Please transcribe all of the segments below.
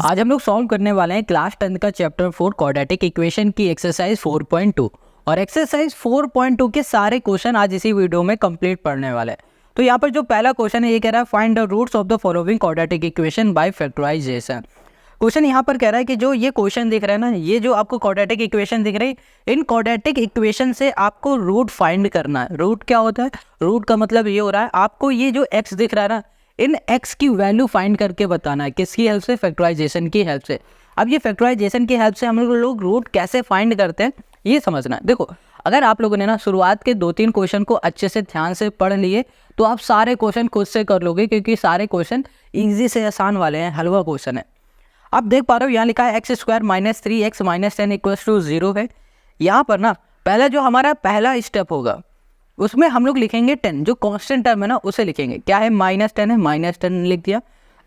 आज हम लोग सॉल्व करने वाले हैं क्लास 10 का चैप्टर 4 क्वाड्रेटिक इक्वेशन की एक्सरसाइज 4.2 और एक्सरसाइज 4.2 के सारे क्वेश्चन आज इसी वीडियो में कंप्लीट पढ़ने वाले हैं। तो यहाँ पर जो पहला क्वेश्चन है ये कह रहा है find the roots of the following quadratic equation by factorisation. Question यहाँ पर कह रहा है कि जो ये क्वेश्चन दिख रहा है ना, ये जो आपको क्वाड्रेटिक इक्वेशन दिख रही है, इन क्वाड्रेटिक इक्वेशन से आपको रूट फाइंड करना है। रूट क्या होता है? रूट का मतलब ये हो रहा है आपको ये जो x दिख रहा है ना, इन x की वैल्यू फाइंड करके बताना है। किसकी हेल्प से? फैक्टराइजेशन की हेल्प से। अब ये फैक्टराइजेशन की हेल्प से हम लोग रूट कैसे फाइंड करते हैं ये समझना है। देखो, अगर आप लोगों ने ना शुरुआत के 2-3 क्वेश्चन को अच्छे से ध्यान से पढ़ लिए तो आप सारे क्वेश्चन खुद से कर लोगे, क्योंकि सारे क्वेश्चन ईजी से आसान वाले हैं, हलवा क्वेश्चन है। आप देख पा रहे हो यहाँ लिखा है x² - 3x - 10 = 0 है। यहाँ पर ना पहला जो हमारा पहला स्टेप होगा उसमें हम लोग लिखेंगे 10, जो कांस्टेंट टर्म है ना उसे लिखेंगे। क्या है? -10 है, -10 लिख दिया।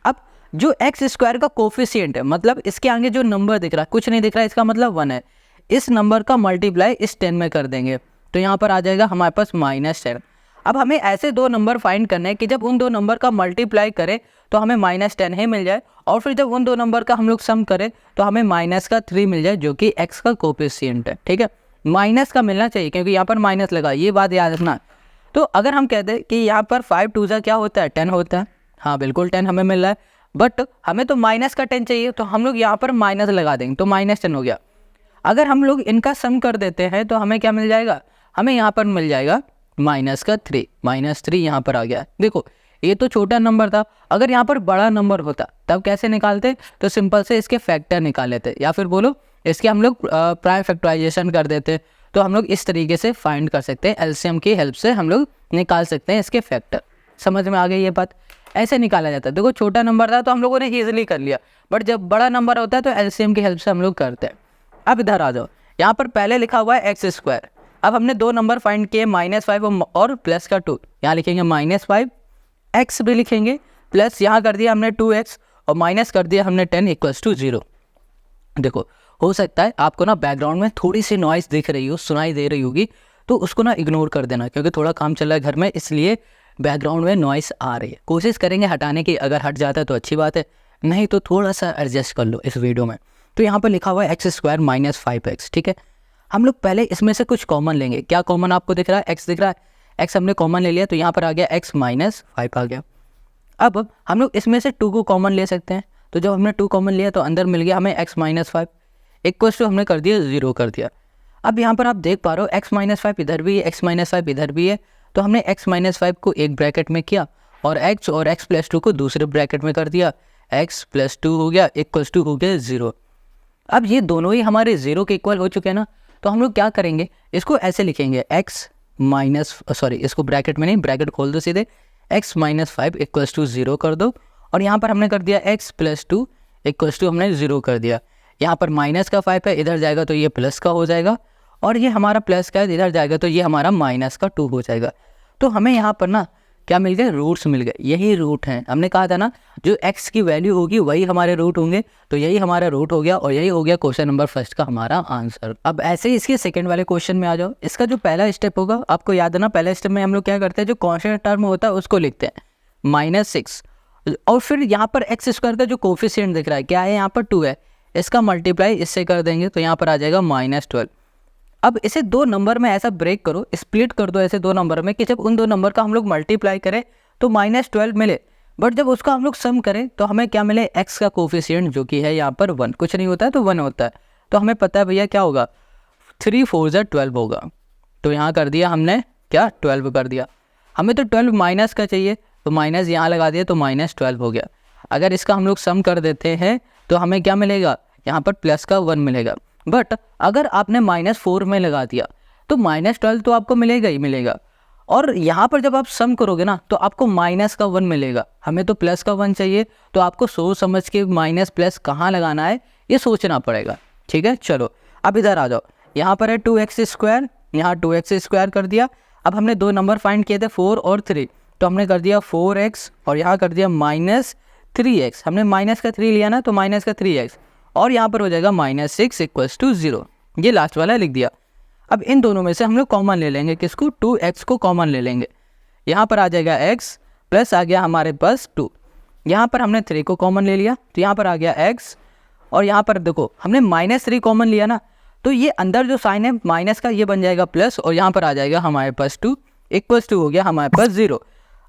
अब जो x² का कोफिशिएंट है, मतलब इसके आगे जो नंबर दिख रहा है, कुछ नहीं दिख रहा है, इसका मतलब 1 है, इस नंबर का मल्टीप्लाई इस 10 में कर देंगे तो यहाँ पर आ जाएगा हमारे पास -10। अब हमें ऐसे दो नंबर फाइंड करने हैं कि जब उन दो नंबर का मल्टीप्लाई करें तो हमें -10 ही मिल जाए, और फिर जब उन दो नंबर का हम लोग सम करें तो हमें -3 मिल जाए, जो कि x का कोफिशिएंट है। ठीक है, माइनस का मिलना चाहिए क्योंकि यहाँ पर माइनस लगा, ये बात याद रखना। तो अगर हम कहते हैं कि यहाँ पर 5 2 क्या होता है? 10 होता है। हाँ बिल्कुल 10 हमें मिल रहा है, बट हमें तो माइनस का 10 चाहिए, तो हम लोग यहाँ पर माइनस लगा देंगे तो -10 हो गया। अगर हम लोग इनका सम कर देते हैं तो हमें क्या मिल जाएगा? हमें यहाँ पर मिल जाएगा -3 यहाँ पर आ गया। देखो ये तो छोटा नंबर था, अगर यहाँ पर बड़ा नंबर होता तब कैसे निकालते? तो सिंपल से इसके फैक्टर निकाल लेते, या फिर बोलो इसके हम लोग प्राइम फैक्टराइजेशन कर देते। तो हम लोग इस तरीके से फाइंड कर सकते हैं, एलसीएम की हेल्प से हम लोग निकाल सकते हैं इसके फैक्टर। समझ में आ गई ये बात? ऐसे निकाला जाता है। देखो छोटा नंबर था तो हम लोगों ने ईजिली कर लिया, बट जब बड़ा नंबर होता है तो एलसीएम की हेल्प से हम लोग करते हैं। अब इधर आ जाओ, यहाँ पर पहले लिखा हुआ है x²। अब हमने दो नंबर फाइंड किए, -5 और प्लस का 2। यहाँ लिखेंगे -5, x भी लिखेंगे, प्लस यहाँ कर दिया हमने 2x और माइनस कर दिया हमने 10 = 0। देखो हो सकता है आपको ना बैकग्राउंड में थोड़ी सी नॉइस दिख रही हो, सुनाई दे रही होगी, तो उसको ना इग्नोर कर देना, क्योंकि थोड़ा काम चल रहा है घर में, इसलिए बैकग्राउंड में नॉइस आ रही है। कोशिश करेंगे हटाने की, अगर हट जाता है तो अच्छी बात है, नहीं तो थोड़ा सा एडजस्ट कर लो इस वीडियो में। तो यहाँ पर लिखा हुआ है x² - 5x। ठीक है, हम लोग पहले इसमें से कुछ कॉमन लेंगे। क्या कॉमन आपको दिख रहा है? x दिख रहा है, x हमने कॉमन ले लिया तो यहाँ पर आ गया x - 5 आ गया। अब हम लोग इसमें से 2 को कॉमन ले सकते हैं, तो जब हमने 2 कॉमन लिया तो अंदर मिल गया हमें x - 5 = हमने कर दिया 0 कर दिया। अब यहाँ पर आप देख पा रहे हो x - 5 इधर भी है, x - 5 इधर भी है, तो हमने x - 5 को एक ब्रैकेट में किया और x + 2 को दूसरे ब्रैकेट में कर दिया, x + 2 हो गया = हो गया 0। अब ये दोनों ही हमारे 0 के इक्वल हो चुके हैं ना, तो हम लोग क्या करेंगे, इसको ऐसे लिखेंगे इसको ब्रैकेट में नहीं, ब्रैकेट खोल दो सीधे, x - 5 = 0 कर दो, और यहाँ पर हमने कर दिया x + 2 = हमने 0 कर दिया। यहाँ पर माइनस का 5 है, इधर जाएगा तो ये प्लस का हो जाएगा, और ये हमारा प्लस का है, इधर जाएगा तो ये हमारा -2 हो जाएगा। तो हमें यहाँ पर ना क्या मिल गए? रूट्स मिल गए। यही रूट हैं, हमने कहा था ना जो x की वैल्यू होगी वही हमारे रूट होंगे, तो यही हमारा रूट हो गया, और यही हो गया क्वेश्चन नंबर 1 का हमारा आंसर। अब ऐसे ही इसके सेकंड वाले क्वेश्चन में आ जाओ। इसका जो पहला स्टेप होगा आपको याद है ना, पहले स्टेप में हम लोग क्या करते हैं, जो कांस्टेंट टर्म होता है उसको लिखते हैं -6, और फिर यहाँ पर x² का जो कोफिशिएंट दिख रहा है क्या है? यहाँ पर 2 है, इसका मल्टीप्लाई इससे कर देंगे तो यहाँ पर आ जाएगा -12। अब इसे दो नंबर में ऐसा ब्रेक करो, स्प्लिट कर दो ऐसे दो नंबर में कि जब उन दो नंबर का हम लोग मल्टीप्लाई करें तो -12 मिले, बट जब उसका हम लोग सम करें तो हमें क्या मिले? x का कोफिशिएंट जो कि है यहाँ पर 1, कुछ नहीं होता है तो 1 होता है। तो हमें पता है भैया क्या होगा, 3 4 12 होगा, तो यहाँ कर दिया हमने क्या? 12 कर दिया। हमें तो 12 माइनस का चाहिए, तो माइनस यहाँ लगा दिया तो -12 हो गया। अगर इसका हम लोग सम कर देते हैं तो हमें क्या मिलेगा? यहाँ पर प्लस का 1 मिलेगा, बट अगर आपने -4 में लगा दिया तो -12 तो आपको मिलेगा ही मिलेगा, और यहाँ पर जब आप सम करोगे ना तो आपको -1 मिलेगा। हमें तो प्लस का 1 चाहिए, तो आपको सोच समझ के माइनस प्लस कहाँ लगाना है ये सोचना पड़ेगा। ठीक है, चलो अब इधर आ जाओ। यहाँ पर है 2x², यहाँ 2x² कर दिया। अब हमने दो नंबर फाइंड किए थे 4 और 3, तो हमने कर दिया 4x और यहाँ कर दिया -3x। हमने -3 लिया ना तो -3x, और यहाँ पर हो जाएगा -6 = 0। ये लास्ट वाला लिख दिया। अब इन दोनों में से हम लोग कॉमन ले लेंगे, किसको? 2x को कॉमन ले लेंगे। यहाँ पर आ जाएगा x प्लस आ गया हमारे पास 2, यहाँ पर हमने 3 को कॉमन ले लिया तो यहाँ पर आ गया x और यहाँ पर देखो हमने -3 कॉमन लिया ना, तो ये अंदर जो साइन है माइनस का ये बन जाएगा प्लस, और यहाँ पर आ जाएगा हमारे पास 2 इक्वल्स टू हो गया हमारे पास 0।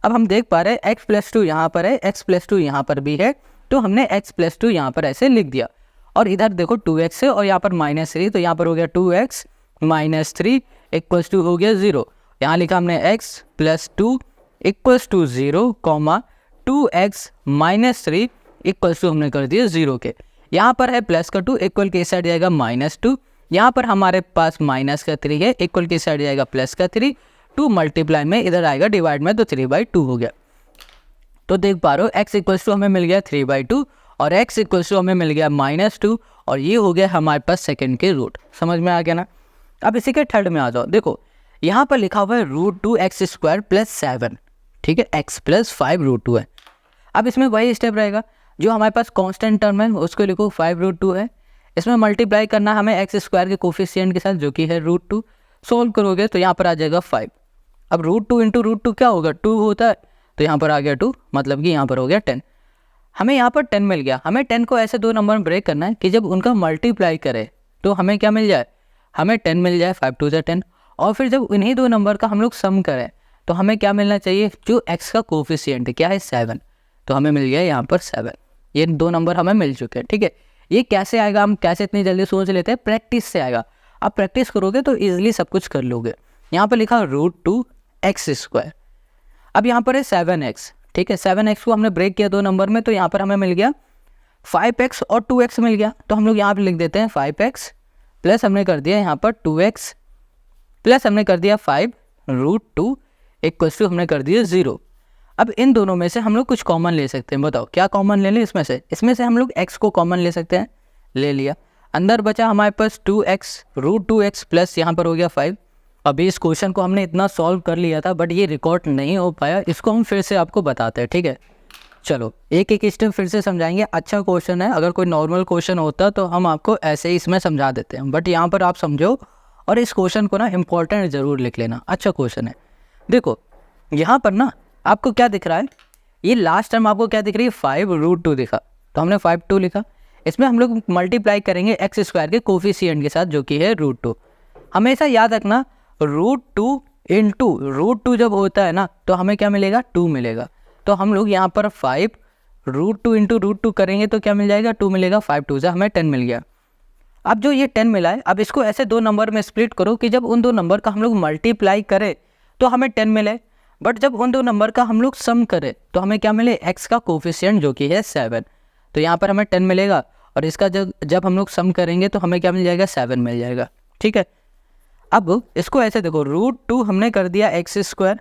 अब हम देख पा रहे हैं x+2 यहाँ पर है, x+2 यहाँ पर भी है, तो हमने x+2 यहाँ पर ऐसे लिख दिया। और इधर देखो 2x है और यहाँ पर -3, तो यहाँ पर हो गया 2x - 3 इक्वल्स टू हो गया 0। यहाँ लिखा हमने x+2 equals to 0, 2x - 3 equals to हमने कर दिया 0 के। यहाँ पर है प्लस का 2 इक्वल के साइड जाएगा -2, यहाँ पर हमारे पास -3 है, इक्वल के साइड जाएगा प्लस का 3, 2 मल्टीप्लाई में इधर आएगा डिवाइड में, तो 3/2 हो गया। तो देख पा रहे हो x इक्वल्स टू हमें मिल गया 3/2 और x इक्वल्स टू हमें मिल गया -2, और ये हो गया हमारे पास सेकंड के रूट। समझ में आ गया ना। अब इसी के थर्ड में आ जाओ। देखो यहाँ पर लिखा हुआ है √2x² + 7, ठीक है, x + 5√2 है। अब इसमें वही स्टेप रहेगा, जो हमारे पास कांस्टेंट टर्म है उसको लिखो 5√2 है, इसमें मल्टीप्लाई करना हमें x² के कोफिशिएंट के साथ जो कि है √2। सोल्व करोगे तो यहाँ पर आ जाएगा 5। अब √2 × √2 क्या होगा, 2 होता है, तो यहाँ पर आ गया 2, मतलब कि यहाँ पर हो गया 10। हमें यहाँ पर 10 मिल गया। हमें 10 को ऐसे 2 नंबर में ब्रेक करना है कि जब उनका मल्टीप्लाई करे तो हमें क्या मिल जाए, हमें 10 मिल जाए, 5 × 2 = 10। और फिर जब इन्हीं 2 नंबर का हम लोग सम करें तो हमें क्या मिलना चाहिए, जो x का कोफिशिएंट क्या है 7, तो हमें मिल गया यहाँ पर 7। ये 2 नंबर हमें मिल चुके हैं, ठीक है। ये कैसे आएगा, हम कैसे इतनी जल्दी सोच लेते हैं, प्रैक्टिस से आएगा। आप प्रैक्टिस करोगे तो ईजिली सब कुछ कर लोगे। यहाँ पर लिखा √2x²। अब यहाँ पर है 7x, ठीक है। 7x को हमने ब्रेक किया 2 नंबर में, तो यहाँ पर हमें मिल गया 5x और 2x मिल गया, तो हम लोग यहाँ पर लिख देते हैं 5x प्लस हमने कर दिया यहाँ पर 2x प्लस हमने कर दिया 5√2 इक्वल्स टू हमने कर दिया 0। अब इन दोनों में से हम लोग कुछ कॉमन ले सकते हैं। बताओ क्या कॉमन ले लें इसमें से हम लोग x को कॉमन ले सकते हैं, ले लिया। अंदर बचा हमारे पास 2x √2x प्लस यहाँ पर हो गया 5। अभी इस क्वेश्चन को हमने इतना सॉल्व कर लिया था बट ये रिकॉर्ड नहीं हो पाया, इसको हम फिर से आपको बताते हैं, ठीक है। चलो एक एक स्टेप फिर से समझाएंगे। अच्छा क्वेश्चन है, अगर कोई नॉर्मल क्वेश्चन होता तो हम आपको ऐसे ही इसमें समझा देते हैं, बट यहाँ पर आप समझो और इस क्वेश्चन को ना इम्पोर्टेंट ज़रूर लिख लेना। अच्छा क्वेश्चन है। देखो यहाँ पर ना आपको क्या दिख रहा है, ये लास्ट टर्म आपको क्या दिख रही है, 5√2 दिखा, तो हमने 5/2 लिखा। इसमें हम लोग मल्टीप्लाई करेंगे x² के कोफिशिएंट के साथ जो कि है √2। हमेशा याद रखना √2 × √2 जब होता है ना तो हमें क्या मिलेगा, 2 मिलेगा। तो हम लोग यहाँ पर 5√2 × √2 करेंगे तो क्या मिल जाएगा, 2 मिलेगा, 5×2 से हमें 10 मिल गया। अब जो ये 10 मिला है, अब इसको ऐसे 2 नंबर में स्प्लिट करो कि जब उन 2 नंबर का हम लोग मल्टीप्लाई करें तो हमें 10 मिले, बट जब उन 2 नंबर का हम लोग सम करें तो हमें क्या मिले, x का कोफिशिएंट जो कि है 7, तो यहाँ पर हमें 10 मिलेगा, और इसका जब हम लोग सम करेंगे तो हमें क्या मिल जाएगा, 7 मिल जाएगा, ठीक है। अब इसको ऐसे देखो, √2 हमने कर दिया x²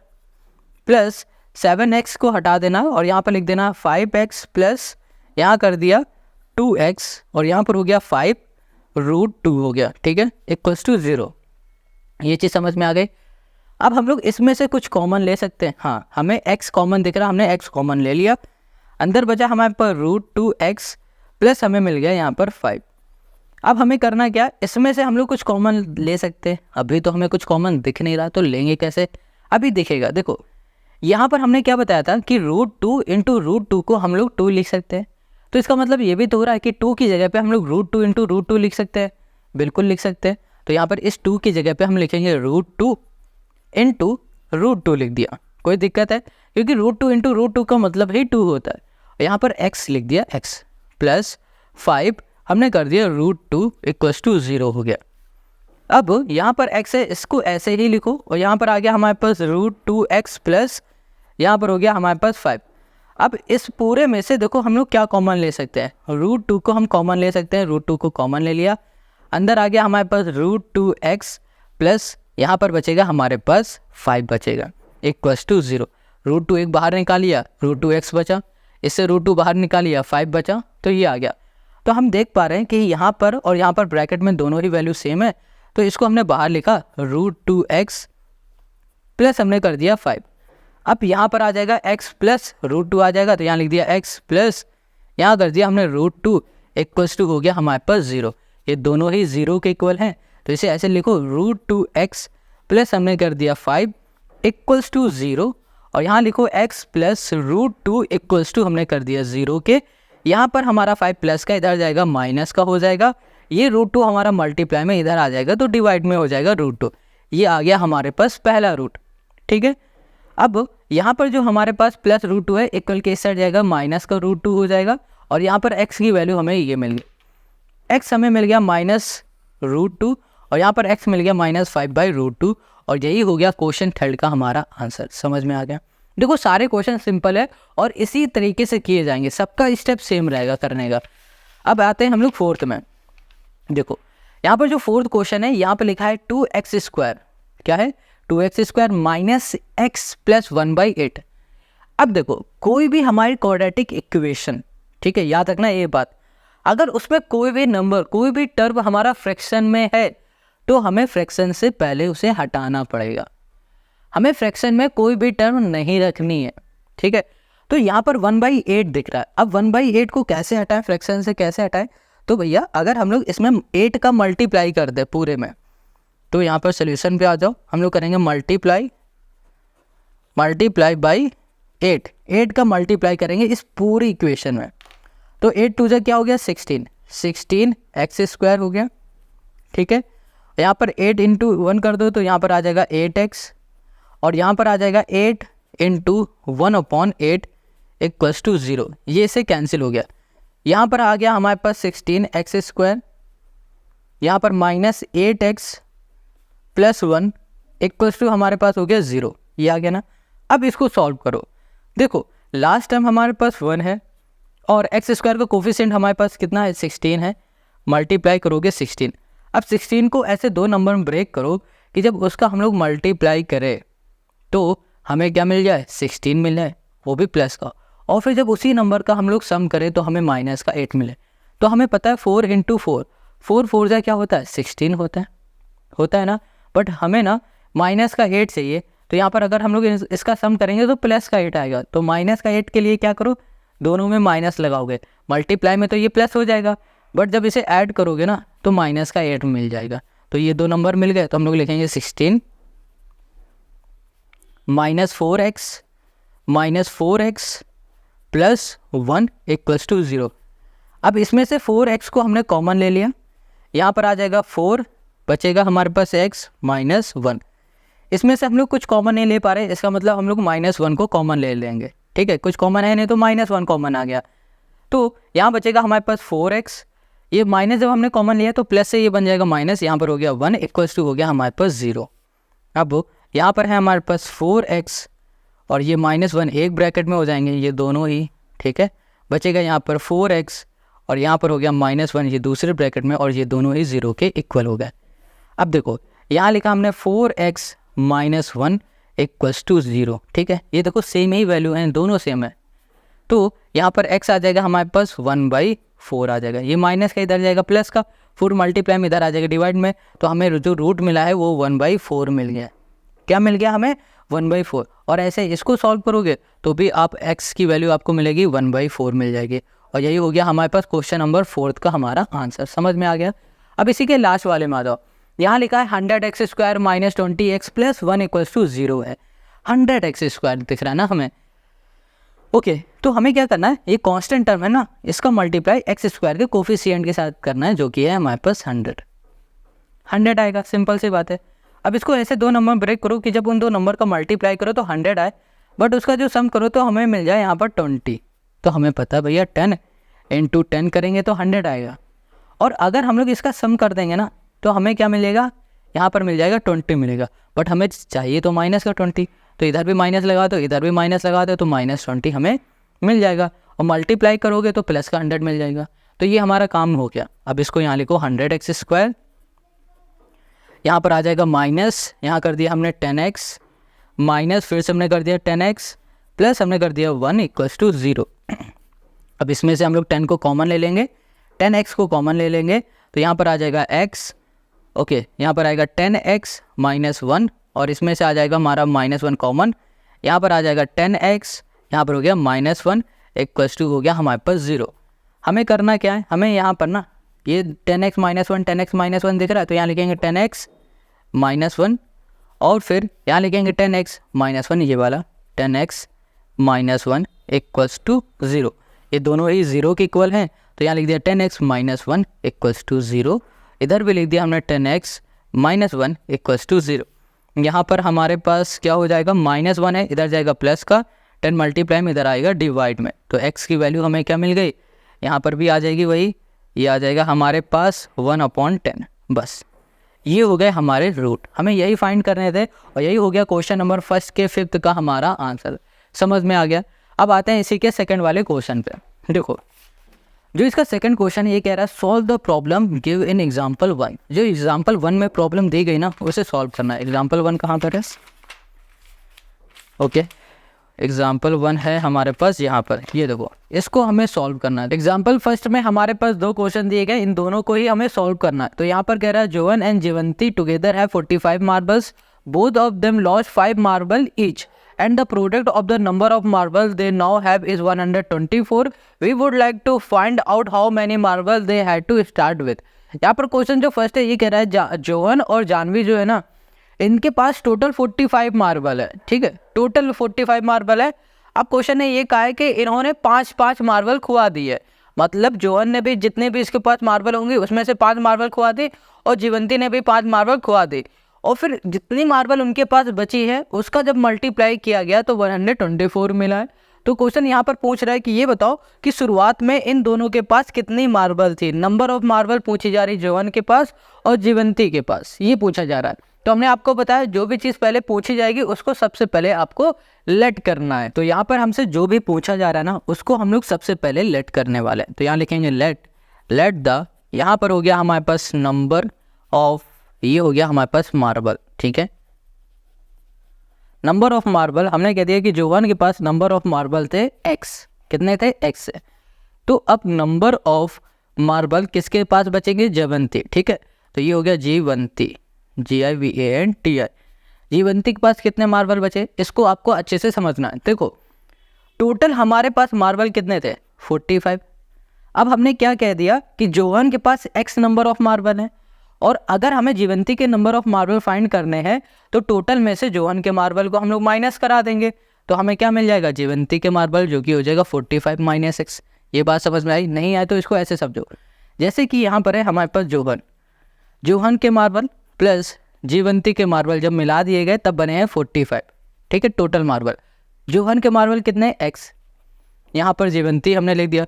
प्लस 7x को हटा देना और यहाँ पर लिख देना 5x प्लस यहाँ कर दिया 2x और यहाँ पर हो गया 5√2 हो गया, ठीक है, इक्वल्स टू 0। ये चीज़ समझ में आ गई। अब हम लोग इसमें से कुछ कॉमन ले सकते हैं। हाँ, हमें x कॉमन दिख रहा, हमने x कॉमन ले लिया। अंदर बचा हमारे पर √2x प्लस हमें मिल गया यहाँ पर 5। अब हमें करना क्या, इसमें से हम लोग कुछ कॉमन ले सकते हैं। अभी तो हमें कुछ कॉमन दिख नहीं रहा, तो लेंगे कैसे, अभी दिखेगा। देखो यहाँ पर हमने क्या बताया था कि √2 × √2 को हम लोग 2 लिख सकते हैं, तो इसका मतलब ये भी तो हो रहा है कि 2 की जगह पे हम लोग √2 × √2 लिख सकते हैं। बिल्कुल लिख सकते हैं। तो यहाँ पर इस 2 की जगह पे हम लिखेंगे √2 × √2 लिख दिया। कोई दिक्कत है, क्योंकि √2 × √2 का मतलब ही 2 होता है। यहाँ पर x लिख दिया, x प्लस 5 हमने कर दिया √2 इक्वल्स टू 0 हो गया। अब यहाँ पर x है, इसको ऐसे ही लिखो, और यहाँ पर आ गया हमारे पास √2x प्लस यहाँ पर हो गया हमारे पास 5। अब इस पूरे में से देखो हम लोग क्या कॉमन ले सकते हैं, √2 को हम कॉमन ले सकते हैं। √2 को कॉमन ले लिया, अंदर आ गया हमारे पास √2x प्लस यहाँ पर बचेगा हमारे पास 5 बचेगा, इक्वल्स टू 0। √2 एक बाहर निकाल लिया, √2x बचा, इससे √2 बाहर निकाल लिया, 5 बचा, तो ये आ गया। तो हम देख पा रहे हैं कि यहाँ पर और यहाँ पर ब्रैकेट में दोनों ही वैल्यू सेम है, तो इसको हमने बाहर लिखा √2x प्लस हमने कर दिया 5। अब यहाँ पर आ जाएगा x प्लस √2 आ जाएगा, तो यहाँ लिख दिया x प्लस यहाँ कर दिया हमने √2 इक्वल्स टू हो गया हमारे पास 0। ये दोनों ही 0 के इक्वल हैं, तो इसे ऐसे लिखो √2x प्लस हमने कर दिया 5 इक्वल्स टू 0, और यहाँ लिखो x प्लस √2 इक्वल्स टू हमने कर दिया 0 के। यहाँ पर हमारा 5 प्लस का इधर जाएगा माइनस का हो जाएगा, ये √2 हमारा मल्टीप्लाई में इधर आ जाएगा तो डिवाइड में हो जाएगा √2। ये आ गया हमारे पास पहला रूट। ठीक है, अब यहाँ पर जो हमारे पास प्लस √2 है इक्वल के इस साइड जाएगा माइनस का √2 हो जाएगा, और यहाँ पर x की वैल्यू हमें ये मिल गई, x हमें मिल गया -√2 और यहाँ पर x मिल गया -5/√2, और यही हो गया क्वेश्चन थर्ड का हमारा आंसर। समझ में आ गया। देखो सारे क्वेश्चन सिंपल है और इसी तरीके से किए जाएंगे, सबका स्टेप सेम रहेगा करने का। अब आते हैं हम लोग फोर्थ में। देखो यहाँ पर जो फोर्थ क्वेश्चन है यहाँ पर लिखा है 2x², क्या है 2x² - x + 1/8। अब देखो कोई भी हमारी क्वाड्रेटिक इक्वेशन, ठीक है, याद रखना ये बात, अगर उसमें कोई भी नंबर कोई भी टर्म हमारा फ्रैक्शन में है तो हमें फ्रैक्शन से पहले उसे हटाना पड़ेगा, हमें फ्रैक्शन में कोई भी टर्म नहीं रखनी है। ठीक है, तो यहाँ पर 1/8 दिख रहा है। अब 1/8 को कैसे हटाएं, फ्रैक्शन से कैसे हटाएं? तो भैया अगर हम लोग इसमें 8 का मल्टीप्लाई कर दे पूरे में, तो यहाँ पर सोल्यूशन पे आ जाओ, हम लोग करेंगे मल्टीप्लाई बाई 8 का मल्टीप्लाई करेंगे इस पूरी इक्वेशन में। तो 8 2 क्या हो गया 16 x² हो गया। ठीक है, यहाँ पर 8 × 1 कर दो तो यहाँ पर आ जाएगा 8x, और यहाँ पर आ जाएगा 8 × 1/8 = 0, ये इसे कैंसिल हो गया। यहाँ पर आ गया हमारे पास 16x², यहाँ पर -8x + 1 = हमारे पास हो गया 0, ये आ गया ना। अब इसको सॉल्व करो। देखो लास्ट टाइम हमारे पास 1 है और x² का कोफिशिएंट हमारे पास कितना है 16 है, मल्टीप्लाई करोगे 16। अब 16 को ऐसे दो नंबर में ब्रेक करो कि जब उसका हम लोग मल्टीप्लाई करें तो हमें क्या मिल जाए 16 मिल जाए, वो भी प्लस का, और फिर जब उसी नंबर का हम लोग सम करें तो हमें माइनस का 8 मिले। तो हमें पता है 4 × 4 4 4 जा क्या होता है 16 होता है ना, बट हमें ना माइनस का 8 चाहिए। तो यहाँ पर अगर हम लोग इसका सम करेंगे तो प्लस का 8 आएगा, तो माइनस का 8 के लिए क्या करो, दोनों में माइनस लगाओगे, मल्टीप्लाई में तो ये प्लस हो जाएगा, बट जब इसे ऐड करोगे ना तो माइनस का 8 मिल जाएगा। तो ये दो नंबर मिल गए, तो हम लोग लिखेंगे 16 -4x + 1 = 0। अब इसमें से 4x को हमने कॉमन ले लिया, यहाँ पर आ जाएगा 4, बचेगा हमारे पास x -1। इसमें से हम लोग कुछ कॉमन नहीं ले पा रहे, इसका मतलब हम लोग -1 को कॉमन ले लेंगे। ठीक है, कुछ कॉमन है नहीं तो -1 कॉमन आ गया, तो यहाँ बचेगा हमारे पास 4x, ये माइनस जब हमने कॉमन लिया तो प्लस से ये बन जाएगा माइनस, यहाँ पर हो गया 1 = हो गया हमारे पास 0। अब यहाँ पर है हमारे पास 4x और ये -1 एक ब्रैकेट में हो जाएंगे ये दोनों ही। ठीक है, बचेगा यहाँ पर 4x और यहाँ पर हो गया -1 ये दूसरे ब्रैकेट में, और ये दोनों ही 0 के इक्वल हो गए। अब देखो यहाँ लिखा हमने 4x - 1 = 0। ठीक है, ये देखो सेम ही वैल्यू है, दोनों सेम है, तो यहाँ पर x आ जाएगा हमारे पास 1/4 आ जाएगा, ये माइनस का इधर जाएगा प्लस का, 4 मल्टीप्लाई में इधर आ जाएगा डिवाइड में, तो हमें जो रूट मिला है वो 1/4 मिल गया। क्या मिल गया हमें 1/4, और ऐसे इसको सॉल्व करोगे तो भी आप x की वैल्यू आपको मिलेगी 1/4 मिल जाएगी, और यही हो गया हमारे पास क्वेश्चन नंबर 4 का हमारा आंसर। समझ में आ गया। अब इसी के लास्ट वाले में आ जाओ, यहाँ लिखा है 100x² - 20x + 1 = 0 है, 100x² दिख रहा है ना हमें। ओके, तो हमें क्या करना है, ये कांस्टेंट टर्म है ना, इसका मल्टीप्लाई x² के कोफिशिएंट के साथ करना है, जो कि है हमारे पास 100 आएगा, सिंपल सी बात है। अब इसको ऐसे दो नंबर ब्रेक करो कि जब उन दो नंबर का मल्टीप्लाई करो तो 100 आए, बट उसका जो सम करो तो हमें मिल जाए यहाँ पर 20। तो हमें पता है भैया 10 × 10 करेंगे तो 100 आएगा, और अगर हम लोग इसका सम कर देंगे ना तो हमें क्या मिलेगा, यहाँ पर मिल जाएगा 20 मिलेगा, बट हमें चाहिए तो माइनस का 20, तो इधर भी माइनस लगा दो इधर भी माइनस लगा दो, तो -20 हमें मिल जाएगा, और मल्टीप्लाई करोगे तो प्लस का 100 मिल जाएगा। तो ये हमारा काम हो गया। अब इसको यहाँ लिखो 100x², यहाँ पर आ जाएगा माइनस, यहाँ कर दिया हमने 10x, माइनस फिर से हमने कर दिया 10x, प्लस हमने कर दिया 1 = 0। अब इसमें से हम लोग 10 को कॉमन ले लेंगे, 10x को कॉमन ले लेंगे, तो यहाँ पर आ जाएगा x, ओके, यहाँ पर आएगा 10x - 1, और इसमें से आ जाएगा हमारा -1 कॉमन, यहाँ पर आ जाएगा 10x, यहाँ पर हो गया -1 = हो गया हमारे पास 0। हमें करना क्या है, हमें यहाँ पर ना ये 10x - 1 10x - 1 दिख रहा है, तो यहाँ लिखेंगे 10x - 1, और फिर यहाँ लिखेंगे 10x - 1, ये वाला 10x - 1 = 0। ये दोनों ही 0 के इक्वल हैं, तो यहाँ लिख दिया 10x माइनस 1 इक्वल्स टू 0। इधर भी लिख दिया हमने 10x माइनस 1 इक्वल्स टू 0। यहाँ पर हमारे पास क्या हो जाएगा, -1 है, इधर जाएगा प्लस का, 10 मल्टीप्लाई में इधर आएगा डिवाइड में, तो x की वैल्यू हमें क्या मिल गई, यहाँ पर भी आ जाएगी वही, ये आ जाएगा हमारे पास 1/10। बस ये हो गए हमारे रूट, हमें यही फाइंड करने थे और यही हो गया क्वेश्चन नंबर 1 के 5th का हमारा आंसर। समझ में आ गया। अब आते हैं इसी के सेकंड वाले क्वेश्चन पे। देखो जो इसका सेकंड क्वेश्चन ये कह रहा है solve the problem give in example 1। जो एग्जाम्पल 1 में प्रॉब्लम दी गई ना उसे सॉल्व करना है। एग्जाम्पल 1 कहाँ पर है, ओके एग्जाम्पल 1 है हमारे पास यहाँ पर, ये देखो इसको हमें सॉल्व करना है। एग्जाम्पल फर्स्ट में हमारे पास 2 क्वेश्चन दिए गए, इन दोनों को ही हमें सॉल्व करना है। तो यहाँ पर कह रहा है John and Jivanti together have 45 marbles, both of them lost 5 marble each and the product of the number of marbles they now have is 124. We would like to find out how many marbles they had to start with. यहाँ पर question जो first है ये कह रहा है जोवन और जानवी जो है ना इनके पास टोटल 45 मार्बल है, ठीक है, टोटल 45 मार्बल है। अब क्वेश्चन ने ये कहा है कि इन्होंने 5-5 मार्बल खुआ दी है, मतलब जोवन ने भी जितने भी इसके पास मार्बल होंगे उसमें से 5 मार्बल खुआ दी और जीवंती ने भी 5 मार्बल खुआ दी, और फिर जितनी मार्बल उनके पास बची है उसका जब मल्टीप्लाई किया गया तो 124 मिला है। तो क्वेश्चन यहाँ पर पूछ रहा है कि ये बताओ कि शुरुआत में इन दोनों के पास कितनी मार्बल थी। नंबर ऑफ मार्बल पूछी जा रही जोवन के पास और जीवंती के पास, ये पूछा जा रहा है। तो हमने आपको बताया जो भी चीज़ पहले पूछी जाएगी उसको सबसे पहले आपको लेट करना है। तो यहाँ पर हमसे जो भी पूछा जा रहा है ना उसको हम लोग सबसे पहले लेट करने वाले हैं। तो यहाँ लिखेंगे लेट द, यहाँ पर हो गया हमारे पास नंबर ऑफ, ये हो गया हमारे पास मार्बल, ठीक है, नंबर ऑफ मार्बल। हमने कह दिया कि जोवन के पास नंबर ऑफ मार्बल थे x, कितने थे x से। तो अब नंबर ऑफ मार्बल किसके पास बचेंगे, जीवंती, ठीक है। तो ये हो गया जीवंती, GIVANTI, जीवंती के पास कितने मार्बल बचे, इसको आपको अच्छे से समझना है। देखो टोटल हमारे पास मार्बल कितने थे, 45। अब हमने क्या कह दिया कि जोवन के पास x नंबर ऑफ मार्बल है और अगर हमें जीवंती के नंबर ऑफ मार्बल फाइंड करने हैं तो टोटल में से जोवन के मार्बल को हम लोग माइनस करा देंगे, तो हमें क्या मिल जाएगा, जीवंती के मार्बल, जो कि हो जाएगा 45 माइनस x। ये बात समझ में आई, नहीं आए तो इसको ऐसे समझो जैसे कि यहाँ पर है हमारे पास जोवन के मार्बल प्लस जीवंती के मार्बल जब मिला दिए गए तब बने हैं 45, ठीक है, टोटल मार्बल। जोवन के मार्बल कितने, x, यहाँ पर जीवंती हमने लिख दिया,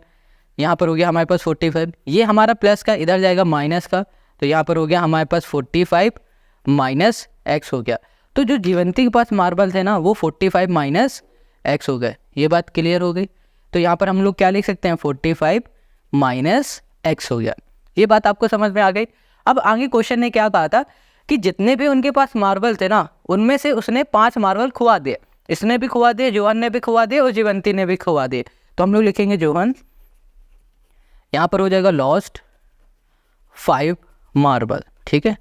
यहाँ पर हो गया हमारे पास 45, ये हमारा प्लस का इधर जाएगा माइनस का, तो यहाँ पर हो गया हमारे पास 45 माइनस x हो गया। तो जो जीवंती के पास मार्बल थे ना वो 45 माइनस x हो गए। ये बात क्लियर हो गई। तो यहाँ पर हम लोग क्या लिख सकते हैं, 45 माइनस x हो गया। ये बात आपको समझ में आ गई। अब आगे क्वेश्चन ने क्या कहा था कि जितने भी उनके पास मार्बल थे ना उनमें से उसने 5 मार्बल खुआ दिए, इसने भी खुआ दिए, जोवन ने भी खुआ दिए और जीवंती ने भी खुआ दिए। तो हम लोग लिखेंगे जोवन, यहाँ पर हो जाएगा लॉस्ट 5 मार्बल, ठीक है।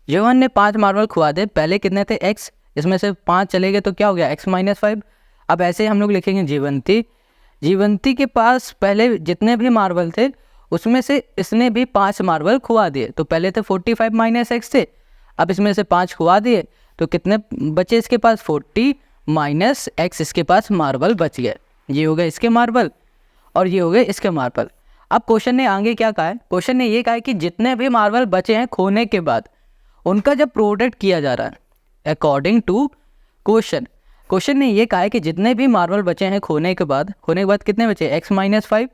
जोवन ने 5 मार्बल खुआ दे, पहले कितने थे x, इसमें से 5 चले गए तो क्या हो गया x माइनस 5। अब ऐसे हम लोग लिखेंगे जीवंती के पास पहले जितने भी मार्बल थे उसमें से इसने भी 5 मार्बल खुआ दिए, तो पहले थे 45 माइनस x थे, अब इसमें से 5 खुआ दिए तो कितने बचे इसके पास, 40 माइनस x इसके पास मार्बल बच गए। ये हो गए इसके मार्बल और ये हो गए इसके मार्बल। अब क्वेश्चन ने आगे क्या कहा है, क्वेश्चन ने ये कहा है कि जितने भी मार्बल बचे हैं खोने के बाद उनका जब प्रोडक्ट किया जा रहा है अकॉर्डिंग टू क्वेश्चन ने ये कहा है कि जितने भी मार्बल बचे हैं खोने के बाद कितने बचे, x माइनस 5,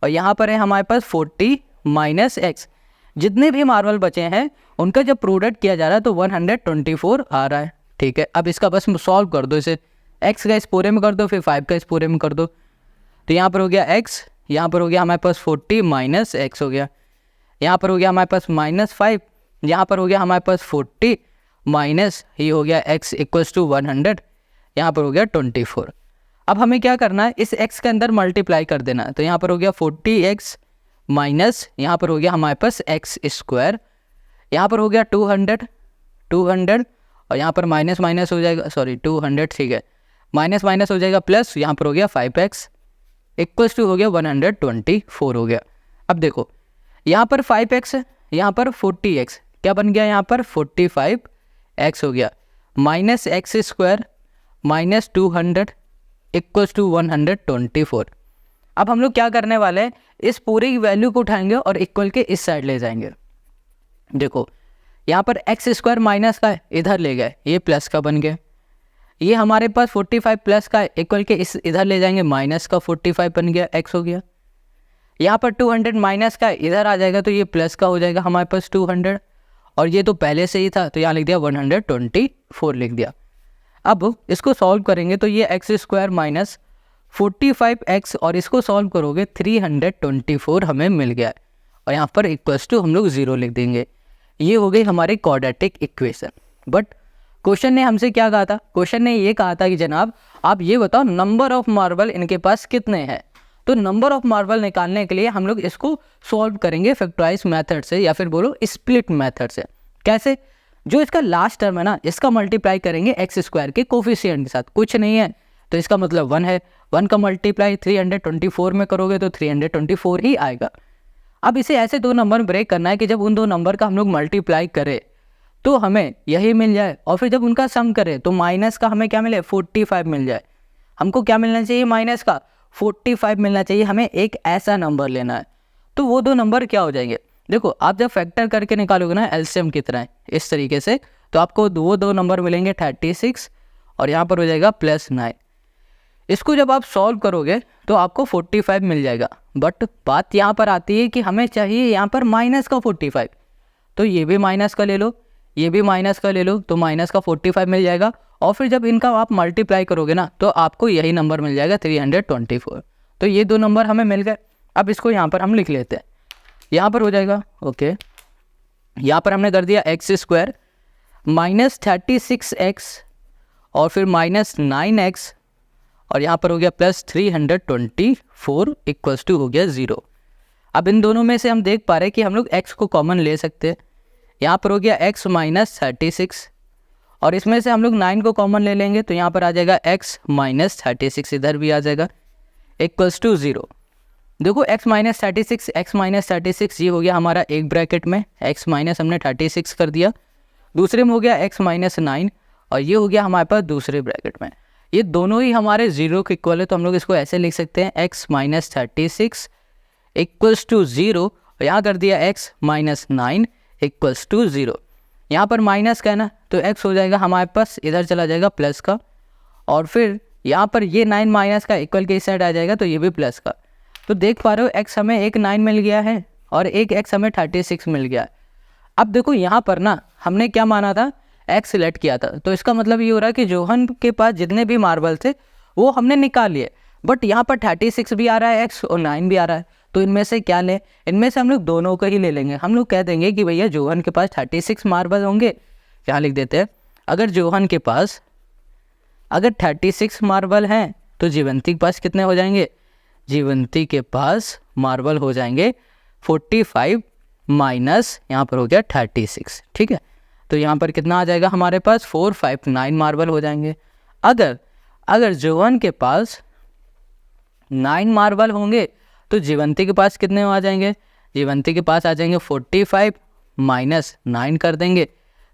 और यहाँ पर है हमारे पास 40 माइनस x। जितने भी मार्बल बचे हैं उनका जब प्रोडक्ट किया जा रहा है तो 124 आ रहा है, ठीक है। अब इसका बस सॉल्व कर दो, इसे x का इस पूरे में कर दो, फिर 5 का इस पूरे में कर दो, तो यहाँ पर हो गया x, यहाँ पर हो गया हमारे पास 40 माइनस x हो गया, यहाँ पर हो गया हमारे पास -5, यहाँ पर हो गया हमारे पास 40 माइनस ये हो गया x इक्वल्स टू 100, यहाँ पर हो गया 24। अब हमें क्या करना है, इस x के अंदर मल्टीप्लाई कर देना है। तो यहाँ पर हो गया 40x माइनस यहाँ पर हो गया हमारे पास x स्क्वायर, यहाँ पर हो गया 200 और यहाँ पर माइनस माइनस हो जाएगा, सॉरी 200, ठीक है, माइनस माइनस हो जाएगा प्लस, यहाँ पर हो गया 5x इक्वल्स टू हो गया 124 हो गया। अब देखो यहाँ पर 5x है, यहाँ पर 40x, क्या बन गया, यहाँ पर 45x हो गया, minus x square minus 200 equals to 124। अब हम लोग क्या करने वाले हैं, इस पूरी वैल्यू को उठाएंगे और इक्वल के इस साइड ले जाएंगे। देखो यहाँ पर एक्स स्क्वायर माइनस का है, इधर ले गए, ये प्लस का बन गया। ये हमारे पास 45 प्लस का है, इक्वल के इस इधर ले जाएंगे, माइनस का 45 बन गया, एक्स हो गया। यहाँ पर 200 माइनस का है, इधर आ जाएगा तो ये प्लस का हो जाएगा हमारे पास 200, और ये तो पहले से ही था तो यहाँ लिख दिया 124 लिख दिया। अब इसको सॉल्व करेंगे तो ये एक्स स्क्वायर माइनस 45x और इसको सॉल्व करोगे 324 हमें मिल गया है, और यहाँ पर इक्वल्स टू हम लोग 0 लिख देंगे। ये हो गई हमारी क्वाड्रेटिक इक्वेशन। बट क्वेश्चन ने हमसे क्या कहा था, क्वेश्चन ने ये कहा था कि जनाब आप ये बताओ नंबर ऑफ मार्बल इनके पास कितने हैं। तो नंबर ऑफ मार्बल निकालने के लिए हम लोग इसको सॉल्व करेंगे फैक्टराइज मेथड से, या फिर बोलो स्प्लिट मेथड से। कैसे, जो इसका लास्ट टर्म है ना, इसका मल्टीप्लाई करेंगे एक्स स्क्वायर के कोफिशिएंट के साथ, कुछ नहीं है तो इसका मतलब 1 है, 1 का मल्टीप्लाई 324 में करोगे तो 324 ही आएगा। अब इसे ऐसे दो नंबर ब्रेक करना है कि जब उन दो नंबर का हम लोग मल्टीप्लाई करें तो हमें यही मिल जाए, और फिर जब उनका सम करें तो माइनस का हमें क्या मिले, 45 मिल जाए। हमको क्या मिलना चाहिए, माइनस का 45 मिलना चाहिए। हमें एक ऐसा नंबर लेना है, तो वो दो नंबर क्या हो जाएंगे, देखो आप जब फैक्टर करके निकालोगे ना एलसीएम की तरह इस तरीके से, तो आपको वो दो नंबर मिलेंगे 36 और यहाँ पर हो जाएगा +9। इसको जब आप सॉल्व करोगे तो आपको 45 मिल जाएगा। बट बात यहाँ पर आती है कि हमें चाहिए यहाँ पर माइनस का 45, तो ये भी माइनस का ले लो, ये भी माइनस का ले लो, तो माइनस का 45 मिल जाएगा। और फिर जब इनका आप मल्टीप्लाई करोगे ना तो आपको यही नंबर मिल जाएगा 324। तो ये दो नंबर हमें मिल गए। अब इसको यहाँ पर हम लिख लेते हैं, यहाँ पर हो जाएगा ओके, यहाँ पर हमने कर दिया एक्स स्क्वायर माइनस 36x और फिर -9x और यहाँ पर हो गया +324 इक्वल्स टू हो गया 0। अब इन दोनों में से हम देख पा रहे हैं कि हम लोग x को कॉमन ले सकते हैं। यहाँ पर हो गया x माइनस 36 और इसमें से हम लोग 9 को कॉमन ले लेंगे तो यहाँ पर आ जाएगा x माइनस 36, इधर भी आ जाएगा इक्वल्स टू 0। देखो x माइनस 36 ये हो गया हमारा एक ब्रैकेट में, x माइनस हमने 36 कर दिया, दूसरे में हो गया x माइनस 9 और ये हो गया हमारे पास दूसरे ब्रैकेट में। ये दोनों ही हमारे 0 के इक्वल है, तो हम लोग इसको ऐसे लिख सकते हैं x माइनस 36 इक्वल्स टू 0 और यहाँ कर दिया x माइनस 9 इक्वल्स टू 0। यहाँ पर माइनस का है ना तो x हो जाएगा हमारे पास, इधर चला जाएगा प्लस का, और फिर यहाँ पर ये 9 माइनस का इक्वल के इस साइड आ जाएगा तो ये भी प्लस का। तो देख पा रहे हो x हमें एक 9 मिल गया है और एक x हमें 36 मिल गया है। अब देखो यहाँ पर ना हमने क्या माना था, x सिलेक्ट किया था, तो इसका मतलब ये हो रहा है कि जोहन के पास जितने भी मार्बल थे वो हमने निकाल लिए। बट यहाँ पर 36 भी आ रहा है x और 9 भी आ रहा है, तो इनमें से क्या लें, इनमें से हम लोग दोनों को ही ले लेंगे। हम लोग कह देंगे कि भैया जोहन के पास 36 मार्बल होंगे, यहाँ लिख देते हैं अगर जोहन के पास अगर 36 मार्बल हैं तो जीवंती के पास कितने हो जाएंगे, जीवंती के पास मार्बल हो जाएंगे 45 माइनस यहाँ पर हो गया 36, ठीक है। तो यहाँ पर कितना आ जाएगा हमारे पास 459 मार्बल हो जाएंगे। अगर जोहन के पास 9 मार्बल होंगे तो जीवंती के पास कितने आ जाएंगे, जीवंती के पास आ जाएंगे 45 माइनस 9 कर देंगे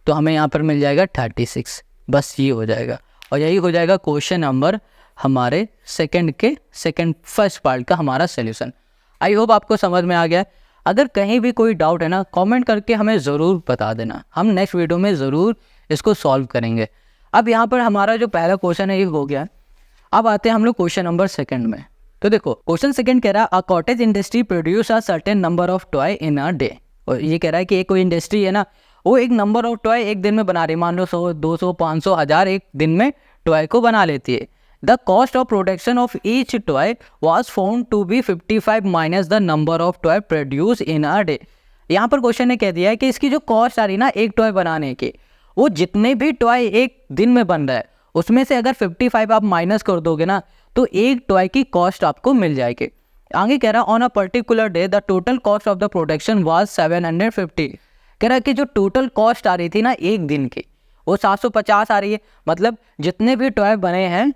तो हमें यहाँ पर मिल जाएगा 36। बस ये हो जाएगा और यही हो जाएगा क्वेश्चन नंबर हमारे सेकंड फर्स्ट पार्ट का हमारा सॉल्यूशन। आई होप आपको समझ में आ गया। अगर कहीं भी कोई डाउट है ना कमेंट करके हमें ज़रूर बता देना, हम नेक्स्ट वीडियो में ज़रूर इसको सॉल्व करेंगे। अब यहाँ पर हमारा जो पहला क्वेश्चन है ये हो गया। अब आते हैं हम लोग क्वेश्चन नंबर सेकंड में। तो देखो क्वेश्चन सेकंड कह रहा है a cottage industry produce a certain number of toy in a day. और ये कह रहा है कि एक कोई इंडस्ट्री है ना वो एक नंबर ऑफ टॉय एक दिन में बना रही है, मान लो 100, 200, 500, 1000 एक दिन में टॉय को बना लेती है। The cost of production of each toy was found to be 55 minus the number of toy produce in a day. यहाँ पर क्वेश्चन ने कह दिया है कि इसकी जो कॉस्ट आ रही ना एक टॉय बनाने की, वो जितने भी टॉय एक दिन में बन रहा है उसमें से अगर 55 आप माइनस कर दोगे ना तो एक टॉय की कॉस्ट आपको मिल जाएगी। आगे कह रहा है on a particular day the total cost of the production was 750। कह रहा है कि जो टोटल कॉस्ट आ रही थी ना एक दिन की वो 750 आ रही है, मतलब जितने भी टॉय बने हैं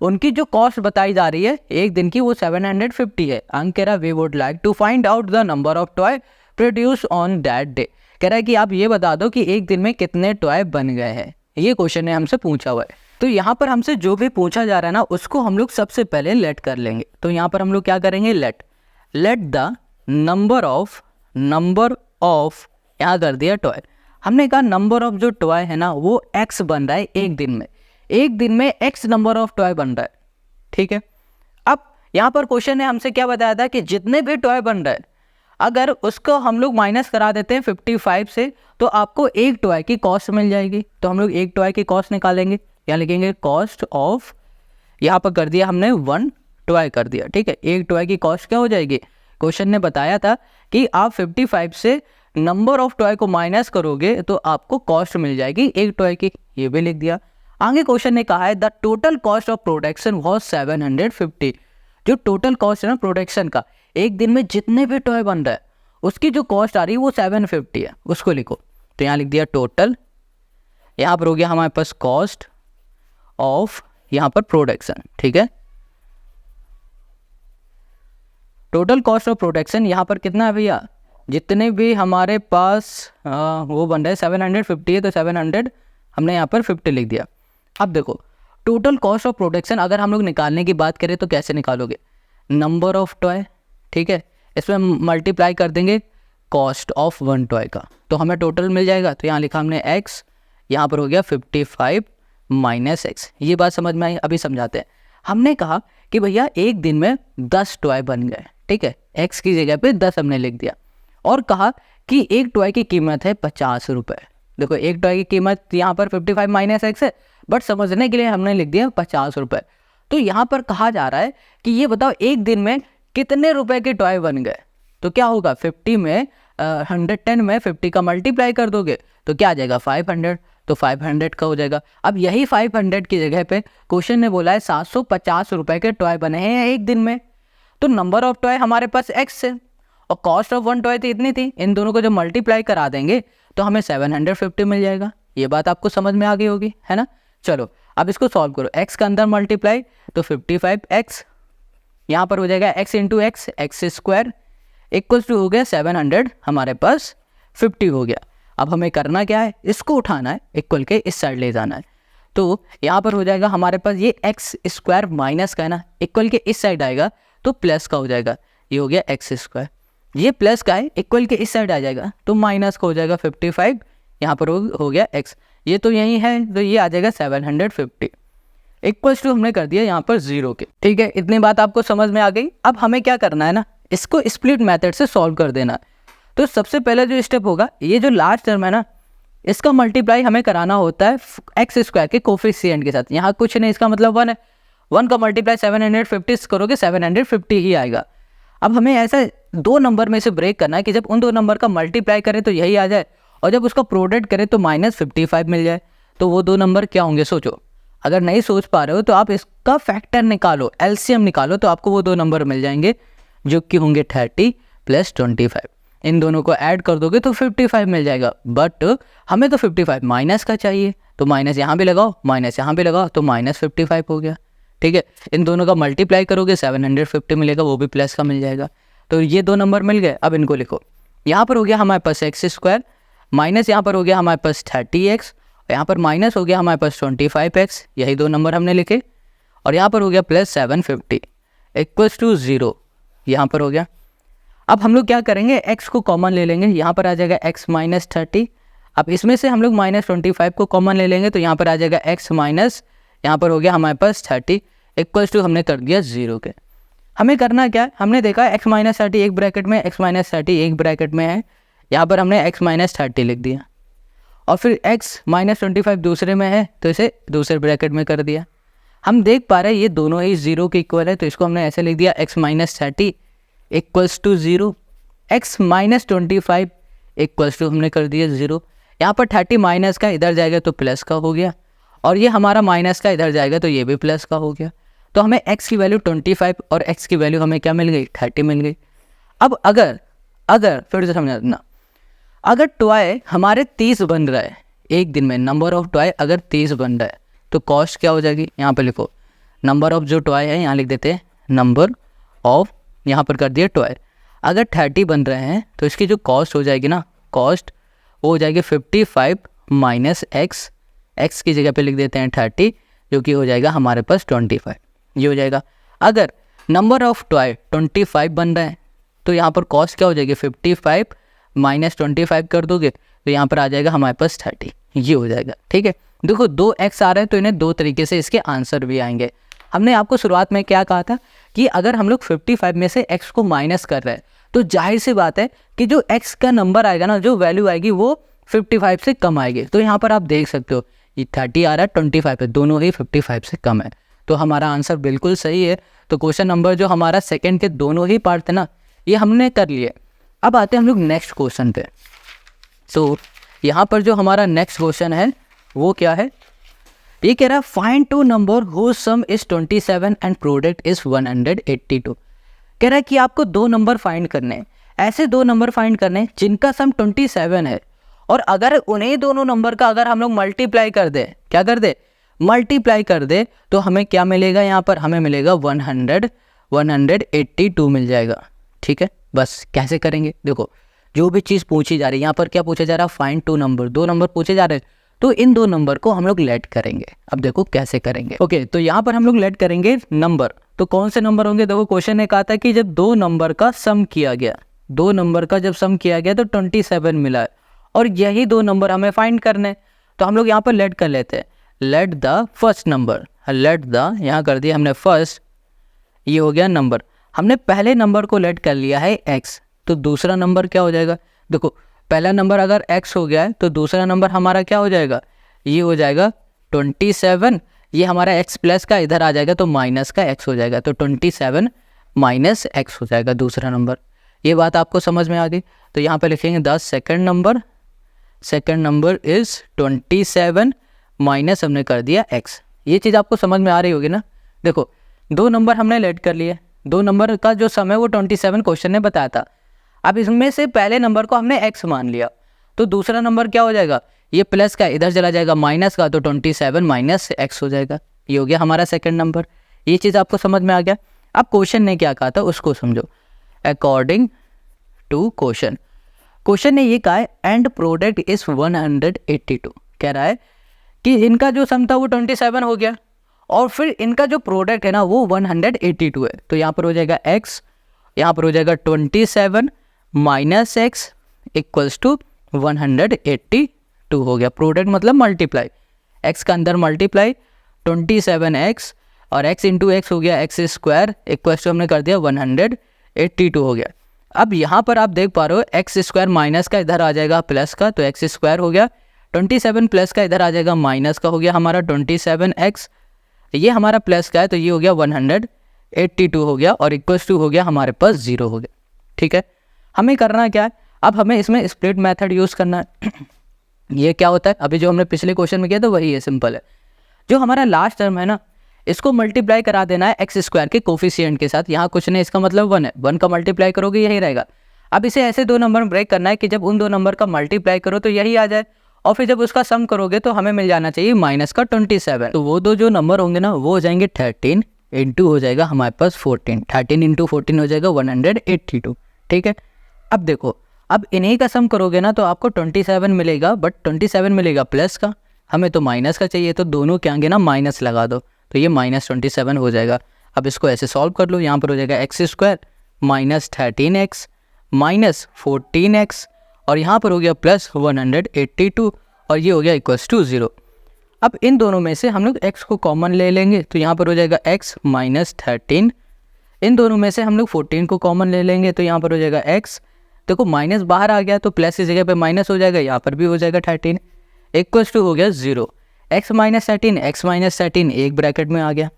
उनकी जो कॉस्ट बताई जा रही है एक दिन की वो 750 है। अंक कह रहा है we would like to find out the number of toy produce on that day. कह रहा है कि आप ये बता दो कि एक दिन में कितने टॉय बन गए हैं, ये क्वेश्चन ने हमसे पूछा हुआ है। तो यहाँ पर हमसे जो भी पूछा जा रहा है ना उसको हम लोग सबसे पहले लेट कर लेंगे। तो यहाँ पर हम लोग क्या करेंगे, लेट द नंबर ऑफ यहाँ कर दिया टॉय। हमने कहा नंबर ऑफ जो टॉय है ना वो x बन रहा है एक दिन में x नंबर ऑफ टॉय बन रहा है, ठीक है। अब यहाँ पर क्वेश्चन ने हमसे क्या बताया था कि जितने भी टॉय बन रहा है अगर उसको हम लोग माइनस करा देते हैं 55 से तो आपको एक टॉय की कॉस्ट मिल जाएगी। तो हम लोग एक टॉय की कॉस्ट निकालेंगे, यहाँ लिखेंगे कॉस्ट ऑफ, यहाँ पर कर दिया हमने 1 टॉय कर दिया, ठीक है। एक टॉय की कॉस्ट क्या हो जाएगी, क्वेश्चन ने बताया था कि आप 55 से नंबर ऑफ टॉय को माइनस करोगे तो आपको कॉस्ट मिल जाएगी एक टॉय की, ये भी लिख दिया। आगे क्वेश्चन ने कहा है the total cost of production was 750। जो टोटल कॉस्ट है ना प्रोडक्शन का, एक दिन में जितने भी टॉय बन रहा है उसकी जो कॉस्ट आ रही है वो 750 है, उसको लिखो। तो यहाँ लिख दिया टोटल, यहाँ पर हो गया हमारे पास कॉस्ट ऑफ यहाँ पर प्रोडक्शन, ठीक है। टोटल कॉस्ट ऑफ प्रोडक्शन यहाँ पर कितना है भैया, जितने भी हमारे पास वो बन रहा है 750 है तो 700 हमने यहाँ पर 50 लिख दिया। अब देखो टोटल कॉस्ट ऑफ प्रोडक्शन अगर हम लोग निकालने की बात करें तो कैसे निकालोगे, नंबर ऑफ टॉय, ठीक है, इसमें मल्टीप्लाई कर देंगे कॉस्ट ऑफ 1 टॉय का तो हमें टोटल मिल जाएगा। तो यहाँ लिखा हमने x, यहाँ पर हो गया 55 माइनस x। ये बात समझ में आई, अभी समझाते हैं। हमने कहा कि भैया एक दिन में 10 टॉय बन गए, ठीक है, x की जगह पे 10 हमने लिख दिया और कहा कि एक टॉय की कीमत है 50 रुपये। देखो एक टॉय की कीमत यहाँ पर 55 माइनस x है, बट समझने के लिए हमने लिख दिया 50 रुपये। तो यहाँ पर कहा जा रहा है कि ये बताओ एक दिन में कितने रुपए के टॉय बन गए। तो क्या होगा 50 में 110 में 50 का मल्टीप्लाई कर दोगे तो क्या आ जाएगा 500, तो 500 का हो जाएगा। अब यही 500 की जगह पे क्वेश्चन ने बोला है 750 रुपए के टॉय बने हैं एक दिन में। तो नंबर ऑफ टॉय हमारे पास x है और कॉस्ट ऑफ 1 टॉय तो इतनी थी, इन दोनों को जब मल्टीप्लाई करा देंगे तो हमें 750 मिल जाएगा। ये बात आपको समझ में आ गई होगी, है ना। चलो अब इसको सॉल्व करो, x का अंदर मल्टीप्लाई तो 55x, यहाँ पर हो जाएगा x into x, x square equals to हो गया 700, हमारे पास 50 हो गया। अब हमें करना क्या है, इसको उठाना है, इक्वल के इस साइड ले जाना है। तो यहाँ पर हो जाएगा हमारे पास ये एक्स स्क्वायर माइनस का है ना, इक्वल के इस साइड आएगा तो प्लस का हो जाएगा, ये हो गया एक्स स्क्वायर। ये प्लस का है, इक्वल के इस साइड आ जाएगा तो माइनस का हो जाएगा 55, यहाँ पर हो गया एक्स, ये तो यही है तो ये आ जाएगा 750 इक्वल्स टू हमने कर दिया यहाँ पर 0 के, ठीक है। इतनी बात आपको समझ में आ गई। अब हमें क्या करना है ना, इसको स्प्लिट मेथड से सॉल्व कर देना। तो सबसे पहले जो स्टेप होगा, ये जो लास्ट टर्म है ना इसका मल्टीप्लाई हमें कराना होता है एक्स स्क्वायर के कोफिशिएंट के साथ। यहाँ कुछ नहीं, इसका मतलब 1 है, 1 का मल्टीप्लाई 750 करोगे 750 ही आएगा। अब हमें ऐसा 2 नंबर में से ब्रेक करना है कि जब उन 2 नंबर का मल्टीप्लाई करें तो यही आ जाए और जब उसका प्रोडक्ट करें तो -55 मिल जाए। तो वो 2 नंबर क्या होंगे सोचो। अगर नहीं सोच पा रहे हो तो आप इसका फैक्टर निकालो, एलसीएम निकालो, तो आपको वो 2 नंबर मिल जाएंगे जो कि होंगे 30 + 25। इन दोनों को ऐड कर दोगे तो 55 मिल जाएगा, बट हमें तो 55 माइनस का चाहिए तो माइनस यहाँ भी लगाओ, माइनस यहाँ भी लगाओ तो -55 हो गया, ठीक है। इन दोनों का मल्टीप्लाई करोगे 750 मिलेगा, वो भी प्लस का मिल जाएगा। तो ये 2 नंबर मिल गए। अब इनको लिखो, यहाँ पर हो गया हमारे पास एक्स स्क्वायर, माइनस यहाँ पर हो गया हमारे पास 30x, यहाँ पर माइनस हो गया हमारे पास 25x, यही 2 नंबर हमने लिखे, और यहाँ पर हो गया प्लस 750 इक्वल्स टू 0, यहाँ पर हो गया। अब हम लोग क्या करेंगे, x को कॉमन ले लेंगे, यहाँ पर आ जाएगा x माइनस 30। अब इसमें से हम लोग -25 को कॉमन ले लेंगे तो यहाँ पर आ जाएगा x माइनस, यहाँ पर हो गया हमारे पास 30 इक्वल्स टू हमने कर दिया 0 के। हमें करना क्या है, हमने देखा x माइनस 30 एक ब्रैकेट में, x माइनस 30 एक ब्रैकेट में है, यहाँ पर हमने x माइनस 30 लिख दिया और फिर x माइनस 25 दूसरे में है तो इसे दूसरे ब्रैकेट में कर दिया। हम देख पा रहे हैं ये दोनों ही 0 के इक्वल है तो इसको हमने ऐसे लिख दिया x minus 30 equals to 0, x minus 25 equals to हमने कर दिया 0। यहाँ पर 30 माइनस का इधर जाएगा तो प्लस का हो गया और ये हमारा माइनस का इधर जाएगा तो ये भी प्लस का हो गया। तो हमें x की वैल्यू 25 और x की वैल्यू हमें क्या मिल गई, 30 मिल गई। अब अगर फिर से समझना, अगर टॉय हमारे 30 बन रहा है एक दिन में, नंबर ऑफ टॉय अगर 30 बन रहा है तो कॉस्ट क्या हो जाएगी, यहाँ पे लिखो नंबर ऑफ जो टॉय है, यहाँ लिख देते हैं नंबर ऑफ, यहाँ पर कर दिया टॉय। अगर 30 बन रहे हैं तो इसकी जो कॉस्ट हो जाएगी ना, कॉस्ट वो हो जाएगी 55 माइनस एक्स, एक्स की जगह पे लिख देते हैं 30 जो कि हो जाएगा हमारे पास 25, ये हो जाएगा। अगर नंबर ऑफ टॉय 25 बन रहे हैं तो यहाँ पर कॉस्ट क्या हो जाएगी, 55 माइनस 25 कर दोगे तो यहाँ पर आ जाएगा हमारे पास 30, ये हो जाएगा। ठीक है, देखो 2x आ रहे हैं तो इन्हें दो तरीके से इसके आंसर भी आएंगे। हमने आपको शुरुआत में क्या कहा था कि अगर हम लोग 55 में से x को माइनस कर रहे हैं तो जाहिर सी बात है कि जो x का नंबर आएगा ना, जो वैल्यू आएगी वो 55 से कम आएगी। तो यहाँ पर आप देख सकते हो ये 30 आ रहा है, 25 है, दोनों ही 55 से कम है, तो हमारा आंसर बिल्कुल सही है। तो क्वेश्चन नंबर जो हमारा सेकंड के दोनों ही पार्ट थे ना, ये हमने कर लिए। अब आते हैं हम लोग नेक्स्ट क्वेश्चन पे। तो यहाँ पर जो हमारा नेक्स्ट क्वेश्चन है वो क्या है, ये कह रहा है find two number whose sum is 27 and product is 182। कह रहा है कि आपको दो नंबर फाइंड करने हैं, ऐसे दो नंबर फाइंड करने हैं जिनका सम 27 है, और अगर उन्हीं दोनों नंबर का अगर हम लोग मल्टीप्लाई कर दे, क्या कर दे, मल्टीप्लाई कर दे, तो हमें क्या मिलेगा, यहाँ पर हमें मिलेगा 182 मिल जाएगा। ठीक है, बस कैसे करेंगे, देखो जो भी चीज़ पूछी जा रही है, यहाँ पर क्या पूछा जा रहा है, फाइंड टू नंबर, दो नंबर पूछे जा रहे हैं, तो इन दो नंबर को हम लोग लेट करेंगे। अब देखो कैसे करेंगे। ओके, तो यहाँ पर हम लोग लेट करेंगे नंबर, तो कौन से नंबर होंगे, देखो क्वेश्चन ने कहा था कि जब दो नंबर का सम किया गया, दो नंबर का जब सम किया गया तो 27 मिला है, और यही दो नंबर हमें फाइंड करने, तो हम लोग यहाँ पर लेट कर लेते हैं, let the first number, let the, यहाँ कर दिया हमने फर्स्ट, ये हो गया नंबर, हमने पहले नंबर को लेट कर लिया है x, तो दूसरा नंबर क्या हो जाएगा, देखो पहला नंबर अगर x हो गया है तो दूसरा नंबर हमारा क्या हो जाएगा, ये हो जाएगा 27, ये हमारा x प्लस का इधर आ जाएगा तो माइनस का x हो जाएगा, तो 27 माइनस x हो जाएगा दूसरा नंबर। ये बात आपको समझ में आ गई, तो यहाँ पे लिखेंगे the second number is 27 minus हमने कर दिया x। ये चीज़ आपको समझ में आ रही होगी ना। देखो दो नंबर हमने लेट कर लिए, दो नंबर का जो सम है वो 27 क्वेश्चन ने बताया था। अब इसमें से पहले नंबर को हमने x मान लिया, तो दूसरा नंबर क्या हो जाएगा, ये प्लस का इधर चला जाएगा माइनस का, तो 27 माइनस x हो जाएगा, ये हो गया हमारा सेकंड नंबर। ये चीज़ आपको समझ में आ गया। अब क्वेश्चन ने क्या कहा था उसको समझो। अकॉर्डिंग टू क्वेश्चन ने ये कहा है एंड प्रोडक्ट इज 182, कह रहा है कि इनका जो सम था वो 27 हो गया, और फिर इनका जो प्रोडक्ट है ना वो 182 है, तो यहाँ पर हो जाएगा x, यहाँ पर हो जाएगा 27 माइनस x इक्वल्स टू 182 हो गया। प्रोडक्ट मतलब मल्टीप्लाई, x का अंदर मल्टीप्लाई 27x और x इंटू एक्स हो गया x स्क्वायर इक्वल्स टू हमने कर दिया 182 हो गया। अब यहाँ पर आप देख पा रहे हो एक्स स्क्वायर माइनस का इधर आ जाएगा प्लस का, तो एक्स स्क्वायर हो गया, 27 प्लस का इधर आ जाएगा माइनस का हो गया हमारा 27x, ये हमारा प्लस का है तो ये हो गया 182 हो गया, और इक्वल्स टू हो गया हमारे पास 0 हो गया। ठीक है, हमें करना क्या है, अब हमें इसमें स्प्लिट मेथड यूज़ करना है। ये क्या होता है, अभी जो हमने पिछले क्वेश्चन में किया था वही है, सिंपल है। जो हमारा लास्ट टर्म है ना, इसको मल्टीप्लाई करा देना है एक्स स्क्वायर के कोफिशिएंट के साथ, यहाँ कुछ नहीं, इसका मतलब 1 है, 1 का मल्टीप्लाई करोगे यही रहेगा। अब इसे ऐसे दो नंबर ब्रेक करना है कि जब उन दो नंबर का मल्टीप्लाई करो तो यही आ जाए, और फिर जब उसका सम करोगे तो हमें मिल जाना चाहिए माइनस का 27, तो वो दो जो नंबर होंगे ना वो हो जाएंगे 13 इंटू हो जाएगा हमारे पास 14, 13 इंटू 14 हो जाएगा 182। ठीक है, अब देखो अब इन्हीं का सम करोगे ना तो आपको 27 मिलेगा, बट 27 मिलेगा प्लस का, हमें तो माइनस का चाहिए, तो दोनों के आगे ना माइनस लगा दो, तो ये माइनस 27 हो जाएगा। अब इसको ऐसे सॉल्व कर लो, यहाँ पर हो जाएगा x square minus 13x minus 14x, और यहाँ पर हो गया प्लस 182, और ये हो गया इक्वल्स टू 0। अब इन दोनों में से हम लोग x को कॉमन ले लेंगे, तो यहाँ पर हो जाएगा x माइनस 13, इन दोनों में से हम लोग 14 को कॉमन ले लेंगे, तो यहाँ पर हो जाएगा x, देखो माइनस बाहर आ गया तो प्लस की जगह पे माइनस हो जाएगा, यहाँ पर भी हो जाएगा 13, इक्वल्स टू हो गया 0। x माइनस 13 एक ब्रैकेट में आ गया,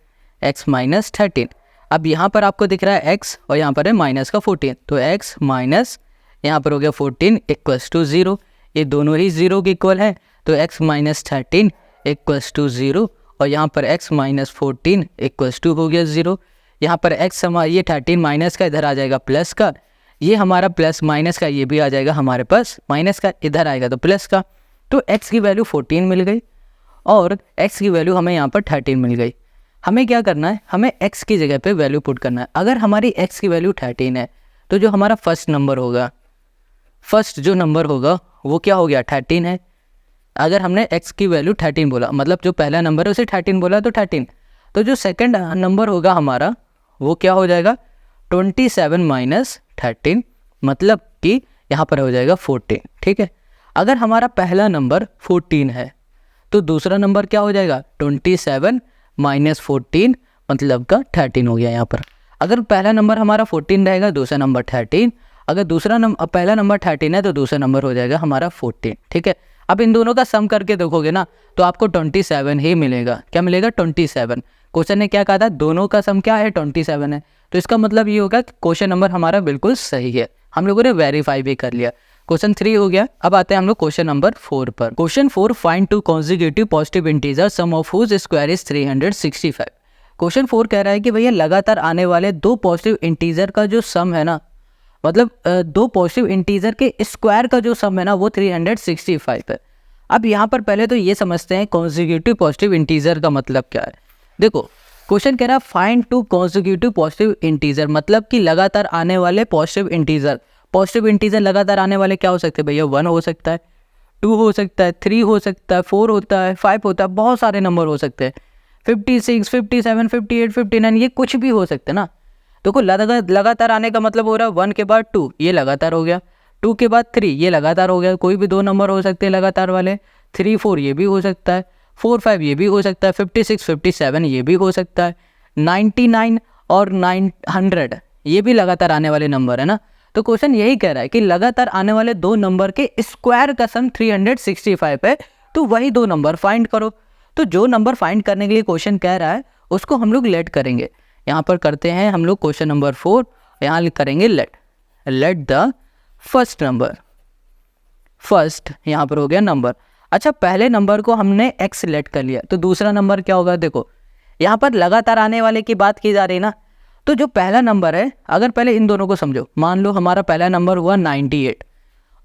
x माइनस 13। अब यहाँ पर आपको दिख रहा है x और यहाँ पर है माइनस का 14, तो x माइनस यहाँ पर हो गया 14 इक्वल्स टू 0, ये दोनों ही 0 के इक्वल है, तो x माइनस 13 इक्वल्स टू 0, और यहाँ पर x माइनस 14 इक्वल्स टू हो गया 0। यहाँ पर x ये 13 माइनस का इधर आ जाएगा प्लस का, ये हमारा प्लस माइनस का ये भी आ जाएगा हमारे पास माइनस का, इधर आएगा तो प्लस का, तो x की वैल्यू 14 मिल गई और x की वैल्यू हमें यहाँ पर 13 मिल गई। हमें क्या करना है, हमें x की जगह पे वैल्यू पुट करना है। अगर हमारी x की वैल्यू 13 है तो जो हमारा फर्स्ट जो नंबर होगा वो क्या हो गया 13 है, फर्स्ट जो नंबर होगा वो क्या हो गया 13 है, अगर हमने x की वैल्यू 13 बोला, मतलब जो पहला नंबर है उसे 13 बोला तो 13, तो जो सेकंड नंबर होगा हमारा वो क्या हो जाएगा 27 माइनस 13, मतलब कि यहाँ पर हो जाएगा 14। ठीक है, अगर हमारा पहला नंबर 14 है तो दूसरा नंबर क्या हो जाएगा 27 माइनस 14, मतलब का 13 हो गया यहाँ पर। अगर पहला नंबर हमारा 14 रहेगा, दूसरा नंबर 13, अगर पहला नंबर 13 है तो दूसरा नंबर हो जाएगा हमारा 14। ठीक है, अब इन दोनों का सम करके देखोगे ना तो आपको 27 ही मिलेगा। क्या मिलेगा 27। क्वेश्चन ने क्या कहा था, दोनों का सम क्या है 27 है, तो इसका मतलब ये होगा कि क्वेश्चन नंबर हमारा बिल्कुल सही है। हम लोगों ने वेरीफाई भी कर लिया। क्वेश्चन 3 हो गया। अब आते हैं हम लोग क्वेश्चन नंबर 4 पर। Question 4, find two consecutive positive integer sum of whose square is 365। Question 4 कह रहा है कि भैया लगातार आने वाले दो पॉजिटिव इंटीजर का जो सम है ना, मतलब दो पॉजिटिव इंटीजर के स्क्वायर का जो सम है ना वो 365 है। अब यहाँ पर पहले तो ये समझते हैं कॉन्जिक्यूटिव पॉजिटिव इंटीजर का मतलब क्या है। देखो क्वेश्चन कह रहा है find two consecutive positive integer, मतलब कि लगातार आने वाले पॉजिटिव इंटीजर। पॉजिटिव इंटीजर लगातार आने वाले क्या हो सकते हैं भैया, 1 हो सकता है, 2 हो सकता है, 3 हो सकता है, 4 होता है, 5 होता है, बहुत सारे नंबर हो सकते हैं, 56, 57, 58, 59, ये कुछ भी हो सकते हैं ना। देखो लगातार आने का मतलब हो रहा है 1 के बाद 2, ये लगातार हो गया, 2 के बाद 3, ये लगातार हो गया। कोई भी दो नंबर हो सकते हैं लगातार वाले, 3, 4 ये भी हो सकता है, 4, 5 ये भी हो सकता है, 56, 57 ये भी हो सकता है, 99 और 900 ये भी लगातार आने वाले नंबर है ना। तो क्वेश्चन यही कह रहा है कि लगातार आने वाले दो नंबर के स्क्वायर का सम 365 है, तो वही दो नंबर फाइंड करो। तो जो नंबर फाइंड करने के लिए क्वेश्चन कह रहा है उसको हम लोग लेट करेंगे। यहाँ पर करते हैं हम लोग क्वेश्चन नंबर 4, यहाँ करेंगे let the first number, first यहाँ पर हो गया नंबर। अच्छा, पहले नंबर को हमने x लेट कर लिया, तो दूसरा नंबर क्या होगा। देखो यहाँ पर लगातार आने वाले की बात की जा रही है ना, तो जो पहला नंबर है, अगर पहले इन दोनों को समझो, मान लो हमारा पहला नंबर हुआ 98,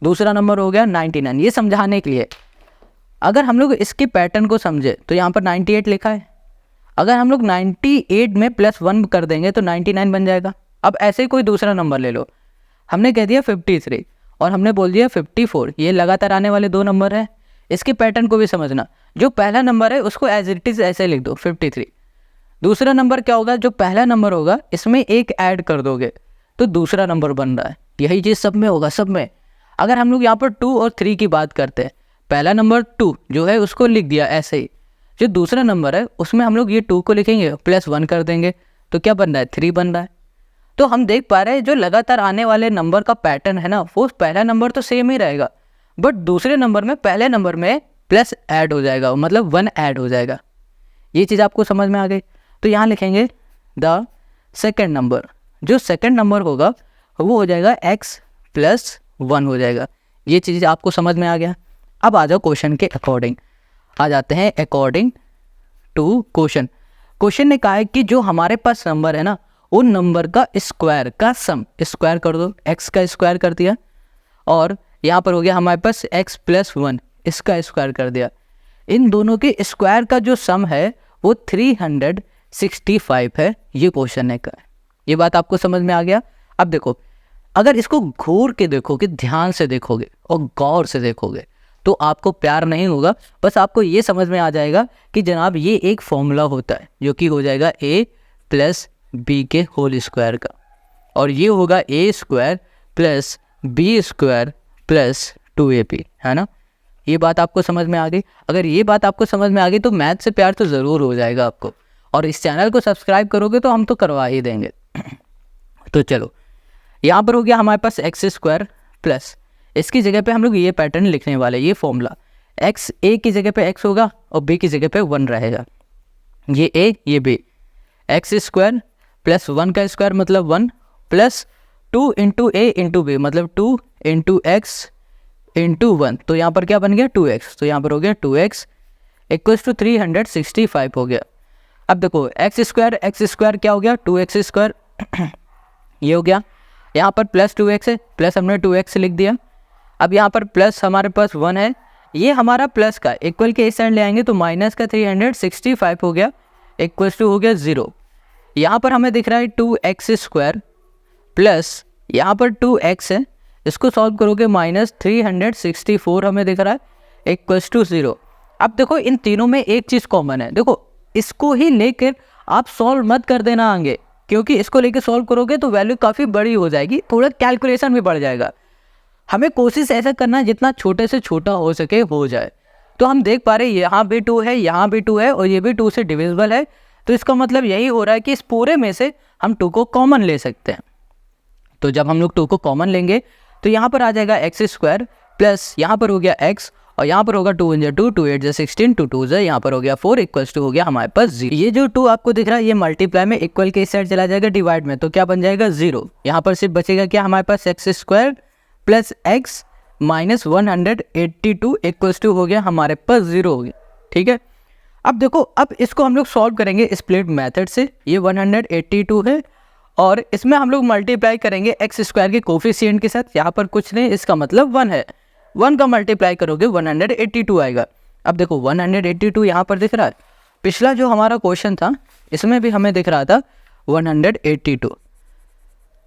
दूसरा नंबर हो गया 99। ये समझाने के लिए अगर हम लोग इसके पैटर्न को समझे तो यहाँ पर 98 लिखा है, अगर हम लोग 98 में +1 कर देंगे तो 99 बन जाएगा। अब ऐसे ही कोई दूसरा नंबर ले लो, हमने कह दिया 53 और हमने बोल दिया 54, ये लगातार आने वाले दो नंबर हैं। इसके पैटर्न को भी समझना, जो पहला नंबर है उसको एज इट इज़ ऐसे लिख दो 53। दूसरा नंबर क्या होगा, जो पहला नंबर होगा इसमें एक ऐड कर दोगे तो दूसरा नंबर बन रहा है। यही चीज़ सब में होगा, सब में। अगर हम लोग यहाँ पर 2 और 3 की बात करते हैं, पहला नंबर 2 जो है उसको लिख दिया ऐसे ही, जो दूसरा नंबर है उसमें हम लोग ये 2 को लिखेंगे +1 कर देंगे तो क्या बन रहा है 3 बन रहा है। तो हम देख पा रहे हैं जो लगातार आने वाले नंबर का पैटर्न है ना, वो पहला नंबर तो सेम ही रहेगा, बट दूसरे नंबर में पहले नंबर में प्लस ऐड हो जाएगा, मतलब 1 ऐड हो जाएगा। ये चीज़ आपको समझ में आ गई। तो यहाँ लिखेंगे द सेकेंड नंबर, जो सेकेंड नंबर होगा वो हो जाएगा x+1 हो जाएगा। ये चीज़ आपको समझ में आ गया। अब आ जाओ क्वेश्चन के अकॉर्डिंग, आ जाते हैं अकॉर्डिंग टू क्वेश्चन। क्वेश्चन ने कहा है कि जो हमारे पास नंबर है ना, उन नंबर का स्क्वायर का सम, स्क्वायर कर दो, x का स्क्वायर कर दिया, और यहाँ पर हो गया हमारे पास x+1, इसका स्क्वायर कर दिया। इन दोनों के स्क्वायर का जो सम है वो 365 है, ये क्वेश्चन ने कहा। ये बात आपको समझ में आ गया। अब देखो, अगर इसको घूर के देखोगे, ध्यान से देखोगे और गौर से देखोगे तो आपको प्यार नहीं होगा, बस आपको ये समझ में आ जाएगा कि जनाब ये एक फॉर्मूला होता है जो कि हो जाएगा a+b के होल स्क्वायर का, और ये होगा a² + b² + 2ab, है ना। ये बात आपको समझ में आ गई। अगर ये बात आपको समझ में आ गई तो मैथ से प्यार तो ज़रूर हो जाएगा आपको, और इस चैनल को सब्सक्राइब करोगे तो हम तो करवा ही देंगे। तो चलो, यहाँ पर हो गया हमारे पास x² प्लस, इसकी जगह पे हम लोग ये पैटर्न लिखने वाले, ये फॉर्मूला, x a की जगह पे x होगा और b की जगह पे 1 रहेगा, ये a ये b, x² + 1 का स्क्वायर मतलब 1 + 2 × a × b मतलब 2 × x × 1, तो यहाँ पर क्या बन गया 2x, तो यहाँ पर हो गया 2x = 365 हो गया। अब देखो x² क्या हो गया 2x², ये हो गया। यहाँ पर +2x है, प्लस हमने 2x लिख दिया। अब यहाँ पर प्लस हमारे पास 1 है, ये हमारा प्लस का इक्वल के इस साइड ले आएंगे तो माइनस का 365 हो गया, = हो गया 0। यहाँ पर हमें दिख रहा है 2x² प्लस यहाँ पर 2x है, इसको सॉल्व करोगे -364 हमें दिख रहा है, इक्वल्स टू 0। अब देखो इन तीनों में एक चीज़ कॉमन है, देखो इसको ही लेकर आप सॉल्व मत कर देना आगे, क्योंकि इसको लेकर सॉल्व करोगे तो वैल्यू काफ़ी बड़ी हो जाएगी, थोड़ा कैलकुलेशन भी बढ़ जाएगा। हमें कोशिश ऐसा करना है जितना छोटे से छोटा हो सके हो जाए। तो हम देख पा रहे हैं यहाँ भी 2 है, यहाँ भी 2 है और ये भी 2 से डिविजिबल है, तो इसका मतलब यही हो रहा है कि इस पूरे में से हम 2 को कॉमन ले सकते हैं। तो जब हम लोग 2 को कॉमन लेंगे तो यहाँ पर आ जाएगा एक्स स्क्वायर प्लस यहाँ पर हो गया x और यहाँ पर होगा 2 × 2 2 8 16 2 2 यहाँ पर हो गया 4 इक्वल्स टू हो गया हमारे पास 0। ये जो 2 आपको दिख रहा है ये मल्टीप्लाई में इक्वल के इस साइड चला जाएगा डिवाइड में, तो क्या बन जाएगा 0। यहाँ पर सिर्फ बचेगा क्या हमारे पास x square plus x minus 182 equals to हो गया हमारे पास 0 हो गया। ठीक है, अब देखो अब इसको हम लोग सॉल्व करेंगे स्प्लिट मेथड से। ये 182 है और इसमें हम लोग मल्टीप्लाई करेंगे एक्स स्क्वायर के कोफिशिएंट के साथ। यहाँ पर कुछ नहीं, इसका मतलब 1 है, 1 का मल्टीप्लाई करोगे 182 आएगा। अब देखो 182 यहाँ पर दिख रहा है, पिछला जो हमारा क्वेश्चन था इसमें भी हमें दिख रहा था 182।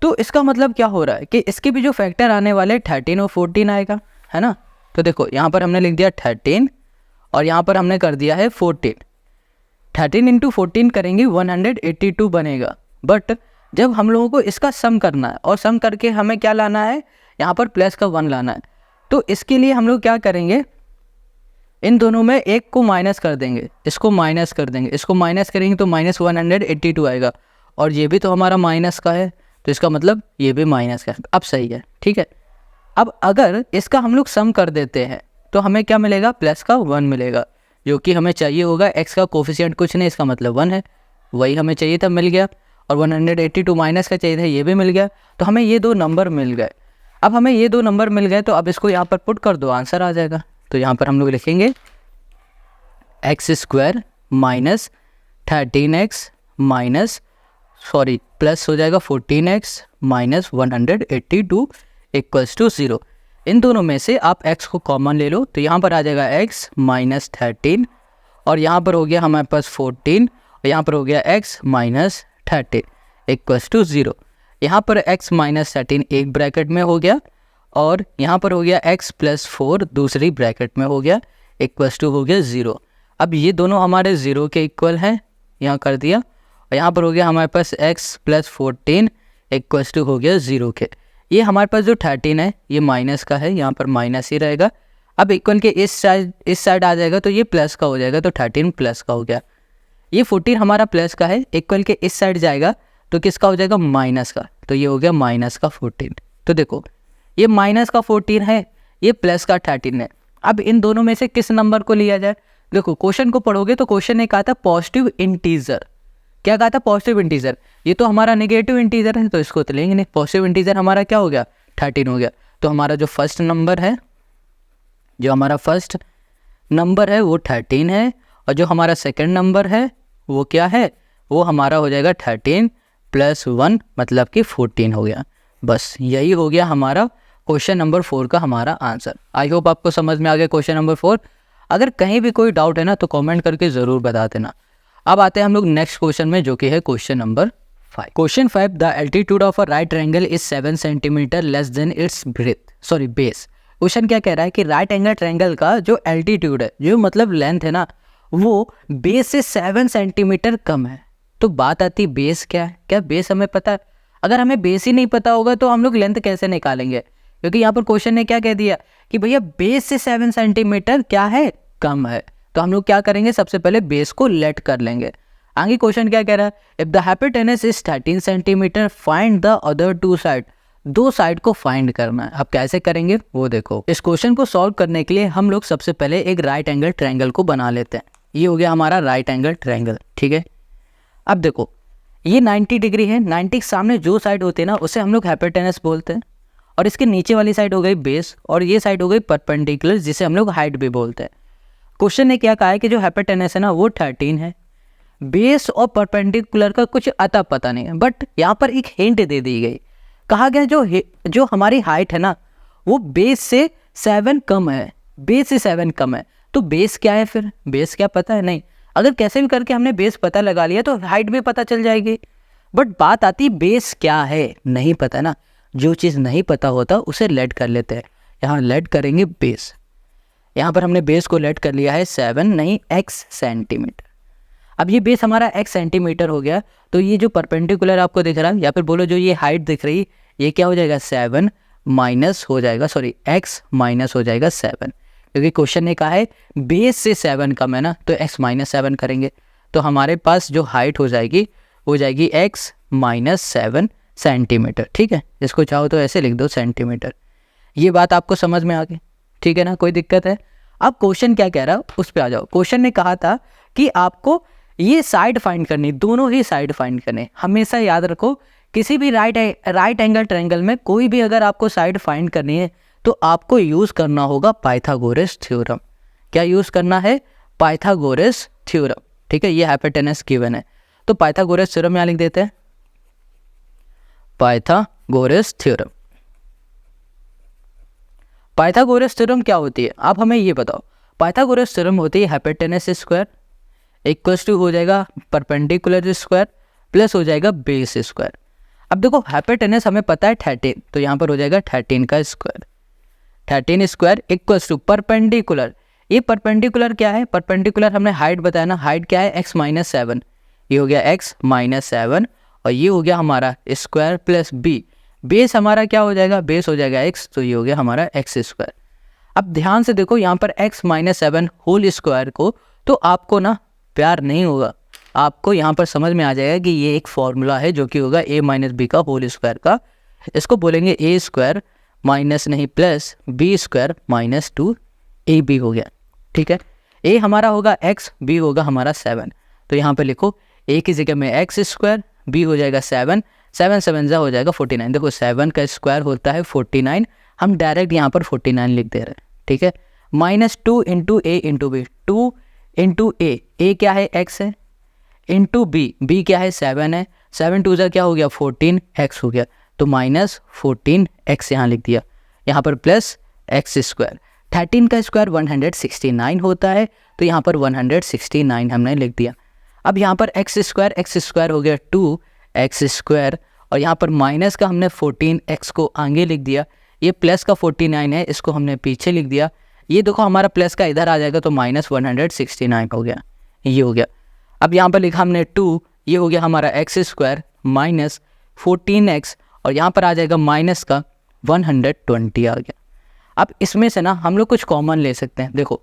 तो इसका मतलब क्या हो रहा है कि इसके भी जो फैक्टर आने वाले 13 और 14 आएगा, है ना। तो देखो यहाँ पर हमने लिख दिया 13 और यहाँ पर हमने कर दिया है 14। 13 × 14 करेंगे 182 बनेगा, बट जब हम लोगों को इसका सम करना है और सम करके हमें क्या लाना है, यहाँ पर प्लस का 1 लाना है। तो इसके लिए हम लोग क्या करेंगे, इन दोनों में एक को माइनस कर देंगे, इसको माइनस कर देंगे, इसको माइनस करेंगे तो माइनस 182 आएगा और ये भी तो हमारा माइनस का है, तो इसका मतलब ये भी माइनस का है। अब सही है, ठीक है। अब अगर इसका हम लोग सम कर देते हैं तो हमें क्या मिलेगा, प्लस का 1 मिलेगा, जो कि हमें चाहिए होगा। एक्स का कोफिशिएंट कुछ नहीं, इसका मतलब 1 है, वही हमें चाहिए था, मिल गया। और 182 माइनस का चाहिए था, ये भी मिल गया। तो हमें ये 2 नंबर मिल गए। अब हमें ये 2 नंबर मिल गए तो अब इसको यहाँ पर पुट कर दो, आंसर आ जाएगा। तो यहाँ पर हम लोग लिखेंगे x square minus 13x minus plus हो जाएगा 14x माइनस 182 इक्वल्स टू 0। इन दोनों में से आप x को कॉमन ले लो, तो यहाँ पर आ जाएगा x माइनस 13 और यहाँ पर हो गया हमारे पास 14 और यहाँ पर हो गया x माइनस 13 इक्वल्स टू 0। यहाँ पर x माइनस 13 एक ब्रैकेट में हो गया और यहाँ पर हो गया x प्लस 4 दूसरी ब्रैकेट में हो गया, इक्वल्स टू हो गया 0। अब ये दोनों हमारे 0 के इक्वल हैं, यहाँ कर दिया, और यहाँ पर हो गया हमारे पास x प्लस 14 इक्वल्स टू हो गया 0 के। ये हमारे पास जो 13 है ये माइनस का है, यहाँ पर माइनस ही रहेगा। अब इक्वल के इस साइड आ जाएगा तो ये प्लस का हो जाएगा, तो 13 प्लस का हो गया। ये 14 हमारा प्लस का है, इक्वल के इस साइड जाएगा तो किसका हो जाएगा, माइनस का, तो ये हो गया माइनस का 14। तो देखो ये माइनस का 14 है, ये प्लस का 13 है। अब इन दोनों में से किस नंबर को लिया जाए। देखो क्वेश्चन को पढ़ोगे तो क्वेश्चन ने कहा था पॉजिटिव इंटीजर। क्या कहा था, पॉजिटिव इंटीजर। ये तो हमारा नेगेटिव इंटीजर है तो इसको तो लेंगे नहीं। पॉजिटिव इंटीजर हमारा क्या हो गया, 13 हो गया। तो हमारा जो फर्स्ट नंबर है, वो 13 है और जो हमारा सेकंड नंबर है वो क्या है, वो हमारा हो जाएगा 13 प्लस 1 मतलब कि 14 हो गया। बस यही हो गया हमारा क्वेश्चन नंबर 4 का हमारा आंसर। आई होप आपको समझ में आ गया क्वेश्चन नंबर 4। अगर कहीं भी कोई डाउट है ना तो कमेंट करके ज़रूर बता देना। अब आते हैं हम लोग नेक्स्ट क्वेश्चन में, जो कि है question number 5। Question 5, the altitude of a right triangle is 7 centimetre less than it's base. Question क्या कह रहा है कि राइट एंगल ट्रायंगल का जो एल्टीट्यूड है, जो मतलब लेंथ है ना, वो बेस से 7 सेंटीमीटर कम है। तो बात आती बेस क्या है, क्या बेस हमें पता है। अगर हमें बेस ही नहीं पता होगा तो हम लोग लेंथ कैसे निकालेंगे, क्योंकि यहाँ पर क्वेश्चन ने क्या कह दिया कि भैया बेस से 7 सेंटीमीटर क्या है, कम है। तो हम लोग क्या करेंगे, सबसे पहले बेस को लेट कर लेंगे। आगे क्वेश्चन क्या कह रहा है, if the hypotenuse is 13 centimetre find the other 2 side. 2 side को फाइंड करना है। अब कैसे करेंगे वो देखो। इस क्वेश्चन को सॉल्व करने के लिए हम लोग सबसे पहले एक राइट एंगल ट्रायंगल को बना लेते हैं। ये हो गया हमारा राइट एंगल ट्रायंगल, ठीक है। अब देखो ये 90 डिग्री है, 90 के सामने जो साइड होती है ना उसे हम लोग हाइपोटेनस बोलते हैं, और इसके नीचे वाली साइड हो गई बेस और ये साइड हो गई परपेंडिकुलर, जिसे हम लोग हाइट भी बोलते हैं। क्वेश्चन ने क्या कहा है कि जो हाइपोटेनस है ना वो 13 है, बेस और परपेंडिकुलर का कुछ अता पता नहीं है, बट यहाँ पर एक हिंट दे दी गई। कहा गया जो हमारी हाइट है ना वो बेस से 7 कम है, बेस से 7 कम है। तो बेस क्या है, फिर बेस क्या पता है नहीं। अगर कैसे भी करके हमने बेस पता लगा लिया तो हाइट भी पता चल जाएगी, बट बात आती बेस क्या है, नहीं पता ना। जो चीज़ नहीं पता होता उसे लेट कर लेते हैं। यहाँ लेट करेंगे बेस। यहाँ पर हमने बेस को लेट कर लिया है 7 नहीं x सेंटीमीटर। अब ये बेस हमारा x सेंटीमीटर हो गया, तो ये जो परपेंडिकुलर आपको दिख रहा है या फिर बोलो जो ये हाइट दिख रही ये क्या हो जाएगा 7 माइनस हो जाएगा x माइनस हो जाएगा 7, क्योंकि क्वेश्चन ने कहा है बेस से 7 कम है ना, तो x माइनस 7 करेंगे तो हमारे पास जो हाइट हो जाएगी x माइनस 7 सेंटीमीटर। ठीक है, इसको चाहो तो ऐसे लिख दो सेंटीमीटर। ये बात आपको समझ में आ गई, ठीक है ना, कोई दिक्कत है? अब क्वेश्चन क्या कह रहा है उस पर आ जाओ। क्वेश्चन ने कहा था कि आपको ये साइड फाइंड करनी, दोनों ही साइड फाइंड करने। हमेशा याद रखो किसी भी राइट एंगल ट्रायंगल में कोई भी अगर आपको साइड फाइंड करनी है तो आपको यूज़ करना होगा पाइथागोरस थ्योरम। क्या यूज़ करना है? Pythagoras theorem. ठीक है, ये हाइपोटेनस गिवन है तो पाइथागोरस थ्योरम यहाँ लिख देते हैं, पाइथागोरस थ्योरम। पाइथागोरस थ्योरम क्या होती है आप हमें ये बताओ। पाइथागोरस थ्योरम होती है हाइपोटेनस स्क्वायर इक्वल्स टू हो जाएगा परपेंडिकुलर स्क्वायर प्लस हो जाएगा बेस स्क्वायर। अब देखो हाइपोटेनस हमें पता है 13, तो यहाँ पर हो जाएगा 13 का square, 13 square equals to perpendicular. ये परपेंडिकुलर क्या है? परपेंडिकुलर हमने हाइट बताया ना, हाइट क्या है x माइनस 7, ये हो गया x माइनस 7 और ये हो गया हमारा स्क्वायर प्लस बी। बेस हमारा क्या हो जाएगा? बेस हो जाएगा x, तो ये हो गया हमारा x स्क्वायर। अब ध्यान से देखो यहाँ पर x माइनस 7 होल स्क्वायर को, तो आपको ना प्यार नहीं होगा, आपको यहाँ पर समझ में आ जाएगा कि ये एक फॉर्मूला है जो कि होगा a माइनस बी का होल स्क्वायर का। इसको बोलेंगे a स्क्वायर माइनस नहीं plus b square minus 2ab हो गया। ठीक है, a हमारा होगा x, b होगा हमारा 7, तो यहाँ पर लिखो a की जगह में x स्क्वायर, b हो जाएगा 7, 7 7 जा हो जाएगा 49। देखो 7 का स्क्वायर होता है 49, हम डायरेक्ट यहाँ पर 49 लिख दे रहे हैं। ठीक है, माइनस 2 इंटू ए इंटू बी, 2 इंटू ए क्या है x है, इंटू बी क्या है 7 है, 7 2 जा क्या हो गया 14x हो गया, तो माइनस 14x यहाँ लिख दिया, यहाँ पर प्लस x स्क्वायर। 13 का स्क्वायर 169 होता है, तो यहाँ पर 169 हमने लिख दिया। अब यहाँ पर x स्क्वायर हो गया 2x स्क्वायर और यहाँ पर माइनस का हमने 14x को आगे लिख दिया, ये प्लस का 49 है इसको हमने पीछे लिख दिया। ये देखो हमारा प्लस का इधर आ जाएगा तो माइनस 169 हो गया, ये हो गया। अब यहाँ पर लिखा हमने 2, ये हो गया हमारा x स्क्वायर माइनस 14x और यहाँ पर आ जाएगा माइनस का 120 आ गया। अब इसमें से ना हम लोग कुछ कॉमन ले सकते हैं। देखो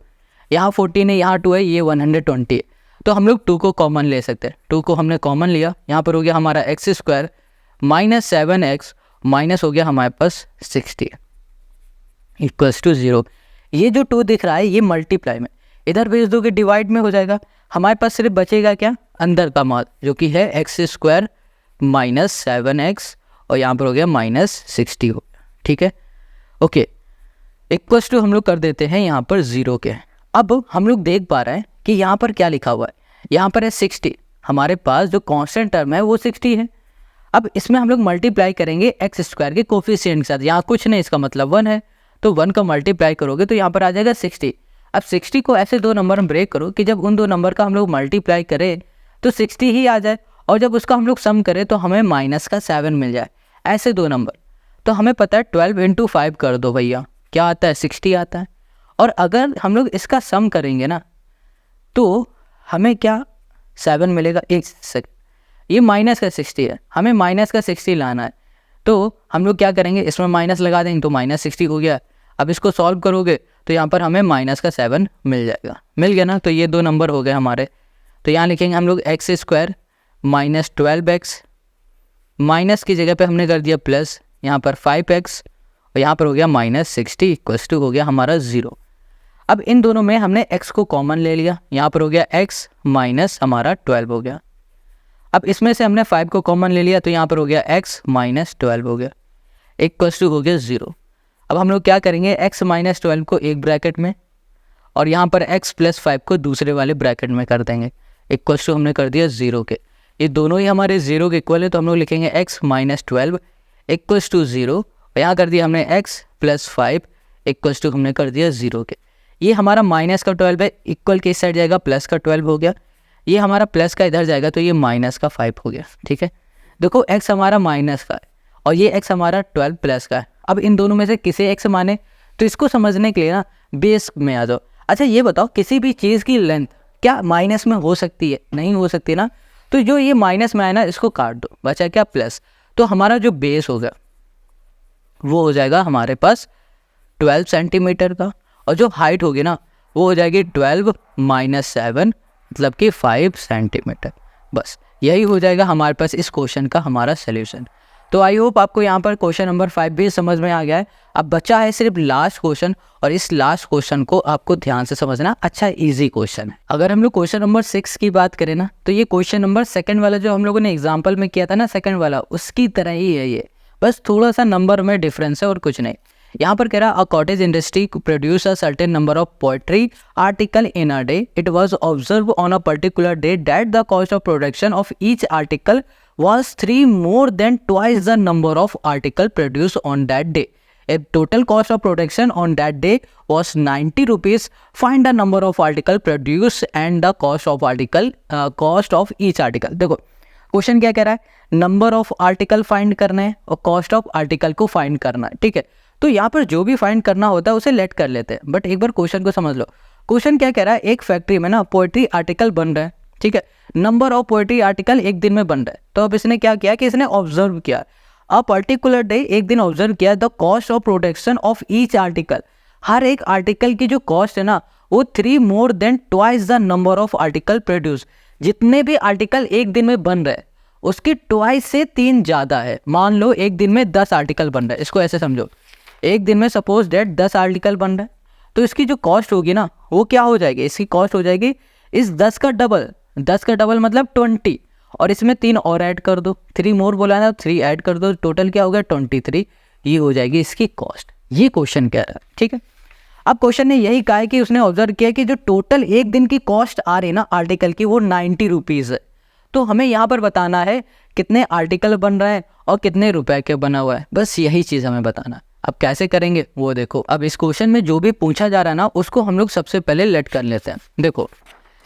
यहाँ 14 है, यहाँ 2 है, ये 120 है, तो हम लोग 2 को कॉमन ले सकते हैं। 2 को हमने कॉमन लिया, यहाँ पर हो गया हमारा x square minus 7x minus हो गया हमारे पास 60 इक्वल्स टू 0। ये जो 2 दिख रहा है ये मल्टीप्लाई में, इधर भेज दोगे डिवाइड में हो जाएगा, हमारे पास सिर्फ बचेगा क्या अंदर का मान जो कि है x स्क्वायर माइनस 7x और यहाँ पर हो गया माइनस 60 हो गया। ठीक है, ओके, इक्वल्स टू हम लोग कर देते हैं यहाँ पर 0 के। अब हम लोग देख पा रहे हैं कि यहाँ पर क्या लिखा हुआ है, यहाँ पर है 60, हमारे पास जो कांस्टेंट टर्म है वो 60 है। अब इसमें हम लोग मल्टीप्लाई करेंगे एक्स स्क्वायर के कोफिशिएंट के साथ, यहाँ कुछ नहीं इसका मतलब 1 है, तो 1 का मल्टीप्लाई करोगे तो यहाँ पर आ जाएगा 60। अब 60 को ऐसे दो नंबर में ब्रेक करो कि जब उन दो नंबर का हम लोग मल्टीप्लाई करें तो 60 ही आ जाए और जब उसका हम लोग सम करें तो हमें माइनस का 7 मिल जाए, ऐसे दो नंबर। तो हमें पता है 12 इंटू 5 कर दो भैया, क्या आता है 60 आता है। और अगर हम लोग इसका सम करेंगे ना तो हमें क्या 7 मिलेगा। एक सेकंड, ये माइनस का 60 है, हमें माइनस का 60 लाना है, तो हम लोग क्या करेंगे इसमें माइनस लगा देंगे तो माइनस 60 हो गया। अब इसको सॉल्व करोगे तो यहाँ पर हमें माइनस का 7 मिल जाएगा, मिल गया ना। तो ये दो नंबर हो गए हमारे, तो यहाँ लिखेंगे हम लोग x square minus 12x, minus की जगह पे हमने कर दिया प्लस, यहाँ पर 5x और यहाँ पर हो गया माइनस 60 इक्वल्स टू हो गया हमारा 0। अब इन दोनों में हमने x को कॉमन ले लिया, यहाँ पर हो गया x माइनस हमारा 12 हो गया। अब इसमें से हमने 5 को कॉमन ले लिया तो यहाँ पर हो गया x माइनस 12 हो गया इक्वल्स टू हो गया 0। अब हम लोग क्या करेंगे x माइनस 12 को एक ब्रैकेट में और यहाँ पर x प्लस 5 को दूसरे वाले ब्रैकेट में कर देंगे, इक्वल्स टू हमने कर दिया 0 के। ये दोनों ही हमारे 0 के इक्वल है तो हम लोग लिखेंगे x माइनस 12 इक्वल्स टू 0 और यहाँ कर दिया हमने x प्लस 5 इक्वल्स टू हमने कर दिया 0 के। ये हमारा माइनस का 12 है, इक्वल के इस साइड जाएगा प्लस का 12 हो गया, ये हमारा प्लस का इधर जाएगा तो ये माइनस का 5 हो गया। ठीक है, देखो x हमारा माइनस का है और ये x हमारा 12 प्लस का है। अब इन दोनों में से किसे x माने तो इसको समझने के लिए ना बेस में आ जाओ। अच्छा ये बताओ, किसी भी चीज़ की लेंथ क्या माइनस में हो सकती है? नहीं हो सकती ना। तो जो ये माइनस में आया ना, इसको काट दो, बचा क्या? प्लस। तो हमारा जो बेस होगा वो हो जाएगा हमारे पास 12 सेंटीमीटर का, और जो हाइट होगी ना वो हो जाएगी 12 - 7 मतलब कि 5 सेंटीमीटर। बस यही हो जाएगा हमारे पास इस क्वेश्चन का हमारा सोल्यूशन। तो आई होप आपको यहाँ पर क्वेश्चन नंबर 5 भी समझ में आ गया है। अब बचा है सिर्फ लास्ट क्वेश्चन, और इस लास्ट क्वेश्चन को आपको ध्यान से समझना। अच्छा इजी क्वेश्चन है। अगर हम लोग क्वेश्चन नंबर 6 की बात करें ना, तो ये क्वेश्चन नंबर सेकंड वाला जो हम लोगों ने एग्जाम्पल में किया था ना, सेकंड वाला, उसकी तरह ही है ये, बस थोड़ा सा नंबर में डिफरेंस है और कुछ नहीं। यहाँ पर कह रहा a cottage industry produce a certain number of poetry article in a day. It was observe on a particular day that the cost of production of each article was 3 more than twice the number of article produced on that day. A total cost of production on that day was 90 rupees. Find the number of article produced and the cost of each article. देखो question क्या कह रहा है, number of article find करना है और cost of article को find करना है, ठीक है। तो यहाँ पर जो भी फाइंड करना होता है उसे लेट कर लेते हैं, बट एक बार क्वेश्चन को समझ लो। क्वेश्चन क्या कह रहा है, एक फैक्ट्री में ना पोएट्री आर्टिकल बन रहा है, ठीक है। नंबर ऑफ पोएट्री आर्टिकल एक दिन में बन रहा है। तो अब इसने क्या किया कि इसने ऑब्जर्व किया अ पर्टिकुलर डे, एक दिन ऑब्जर्व किया the cost of production of each article. हर एक आर्टिकल की जो कॉस्ट है ना वो 3 more than twice the number of article produce. जितने भी आर्टिकल एक दिन में बन रहे हैं उसकी ट्वाइस से 3 ज़्यादा है। मान लो एक दिन में 10 आर्टिकल बन रहा है, इसको ऐसे समझो, एक दिन में सपोज डेट 10 आर्टिकल बन रहा है, तो इसकी जो कॉस्ट होगी ना वो क्या हो जाएगी, इसकी कॉस्ट हो जाएगी इस 10 का डबल। 10 का डबल मतलब 20, और इसमें 3 और ऐड कर दो, 3 मोर बोला ना, 3 ऐड कर दो, टोटल क्या हो गया 23। ये हो जाएगी इसकी कॉस्ट। ये क्वेश्चन कह रहा है, ठीक है। अब क्वेश्चन ने यही कहा है कि उसने ऑब्जर्व किया कि जो टोटल एक दिन की कॉस्ट आ रही है ना आर्टिकल की वो 90 रुपीज़ है। तो हमें यहाँ पर बताना है कितने आर्टिकल बन रहा है और कितने रुपए के बना हुआ है, बस यही चीज़ हमें बताना है। अब कैसे करेंगे वो देखो। अब इस क्वेश्चन में जो भी पूछा जा रहा है ना उसको हम लोग सबसे पहले लेट कर लेते हैं। देखो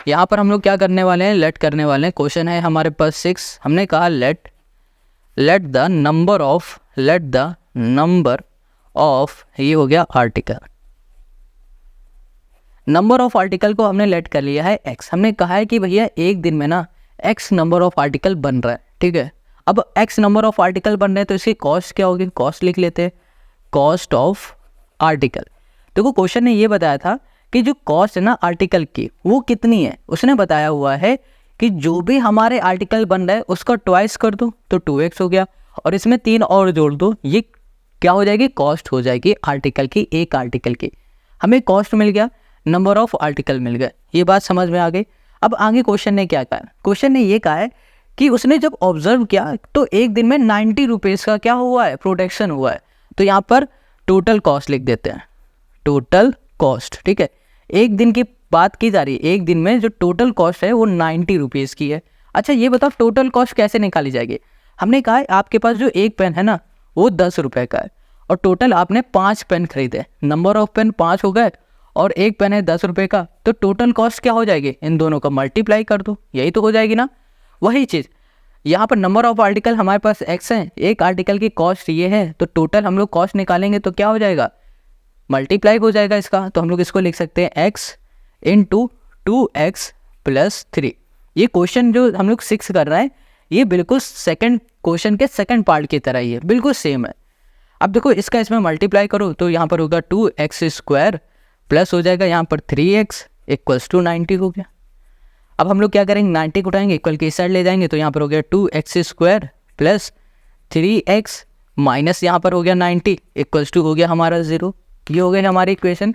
यहाँ पर हम लोग क्या करने वाले हैं, लेट करने वाले हैं। क्वेश्चन है हमारे पास 6, हमने कहा लेट द नंबर ऑफ ये हो गया आर्टिकल। नंबर ऑफ आर्टिकल को हमने लेट कर लिया है x। हमने कहा है कि भैया एक दिन में ना x नंबर ऑफ आर्टिकल बन रहा है, ठीक है। अब x नंबर ऑफ आर्टिकल बन रहे हैं तो इसकी कॉस्ट क्या होगी, कॉस्ट लिख लेते हैं, कॉस्ट ऑफ आर्टिकल। देखो क्वेश्चन ने ये बताया था कि जो कॉस्ट है ना आर्टिकल की वो कितनी है। उसने बताया हुआ है कि जो भी हमारे आर्टिकल बन रहा है उसका ट्वाइस कर दो तो 2x हो गया, और इसमें 3 और जोड़ दो, ये क्या हो जाएगी, कॉस्ट हो जाएगी आर्टिकल की, एक आर्टिकल की। हमें कॉस्ट मिल गया, नंबर ऑफ आर्टिकल मिल गए, ये बात समझ में आ गई। अब आगे क्वेश्चन ने क्या कहा है, क्वेश्चन ने ये कहा है कि उसने जब ऑब्जर्व किया तो एक दिन में 90 रुपीज़ का क्या हुआ है, प्रोडक्शन हुआ है। तो यहाँ पर टोटल कॉस्ट लिख देते हैं, टोटल कॉस्ट, ठीक है। एक दिन की बात की जा रही है, एक दिन में जो टोटल कॉस्ट है वो 90 रुपीज़ की है। अच्छा ये बताओ टोटल कॉस्ट कैसे निकाली जाएगी। हमने कहा है आपके पास जो एक पेन है ना वो 10 रुपये का है, और टोटल आपने 5 पेन खरीदे, नंबर ऑफ पेन 5 हो गए और एक पेन है 10 रुपये का, तो टोटल कॉस्ट क्या हो जाएगी, इन दोनों का मल्टीप्लाई कर दो, यही तो हो जाएगी ना। वही चीज़ यहाँ पर नंबर ऑफ आर्टिकल हमारे पास x है, एक आर्टिकल की कॉस्ट ये है, तो टोटल हम लोग कॉस्ट निकालेंगे तो क्या हो जाएगा, मल्टीप्लाई हो जाएगा इसका। तो हम लोग इसको लिख सकते हैं x × 2x + 3। ये क्वेश्चन जो हम लोग 6 कर रहे हैं ये बिल्कुल सेकंड क्वेश्चन के सेकंड पार्ट की तरह ही है, बिल्कुल सेम है। अब देखो इसका इसमें मल्टीप्लाई करो तो यहाँ पर होगा 2x² प्लस हो जाएगा यहाँ पर 3x = 90 हो गया। अब हम लोग क्या करेंगे, 90 को उठाएंगे, इक्वल के इस साइड ले जाएंगे, तो यहाँ पर हो गया 2x² + 3x माइनस यहाँ पर हो गया 90 = हो गया हमारा 0। ये हो गया हमारी इक्वेशन।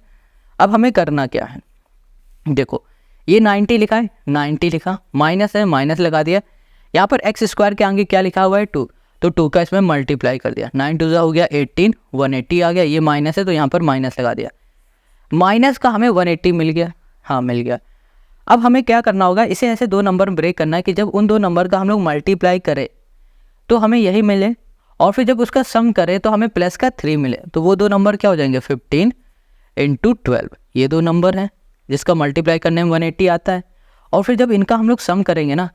अब हमें करना क्या है, देखो ये 90 लिखा है, 90 लिखा, माइनस है माइनस लगा दिया, यहाँ पर x² के आगे क्या लिखा हुआ है 2, तो 2 का इसमें मल्टीप्लाई कर दिया, 9 2 हो गया 18, 180 आ गया, ये माइनस है तो यहाँ पर माइनस लगा दिया, माइनस का हमें 180 मिल गया, हाँ मिल गया। अब हमें क्या करना होगा, इसे ऐसे 2 नंबर में ब्रेक करना है कि जब उन 2 नंबर का हम लोग मल्टीप्लाई करें तो हमें यही मिले, और फिर जब उसका सम करें तो हमें प्लस का 3 मिले, तो वो 2 नंबर क्या हो जाएंगे 15 × 12, ये 2 नंबर हैं जिसका मल्टीप्लाई करने में 180 आता है। और फिर जब इनका हम लोग सम करेंगे ना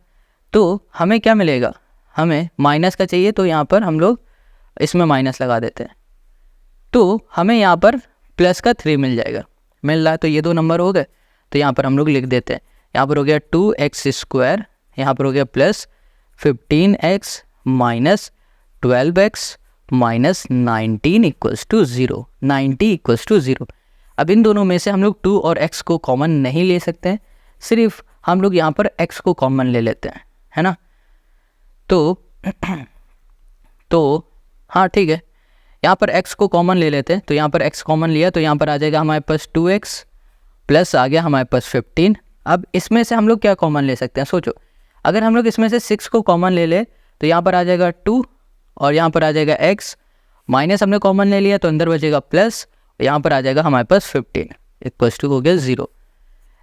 तो हमें क्या मिलेगा, हमें माइनस का चाहिए तो यहाँ पर हम लोग इसमें माइनस लगा देते हैं, तो हमें यहाँ पर प्लस का 3 मिल जाएगा, मिल रहा है। तो ये 2 नंबर हो गए, तो यहाँ पर हम लोग लिख देते हैं। यहाँ पर हो गया 2x², यहाँ पर हो गया plus 15x minus 12x minus 19 equals to 0, 90 equals to 0। अब इन दोनों में से हम लोग 2 और x को कॉमन नहीं ले सकते हैं, सिर्फ हम लोग यहाँ पर x को कॉमन ले लेते हैं, है ना। तो हाँ ठीक है, यहाँ पर x को कॉमन ले लेते हैं। तो यहाँ पर x कॉमन लिया तो यहाँ पर आ जाएगा हमारे पास 2x प्लस आ गया हमारे पास 15। अब इसमें से हम लोग क्या कॉमन ले सकते हैं, सोचो। अगर हम लोग इसमें से 6 को कॉमन ले ले तो यहाँ पर आ जाएगा 2 और यहाँ पर आ जाएगा x, माइनस हमने कॉमन ले लिया तो अंदर बचेगा प्लस, यहाँ पर आ जाएगा हमारे पास 15 इक्वल्स टू हो गया 0।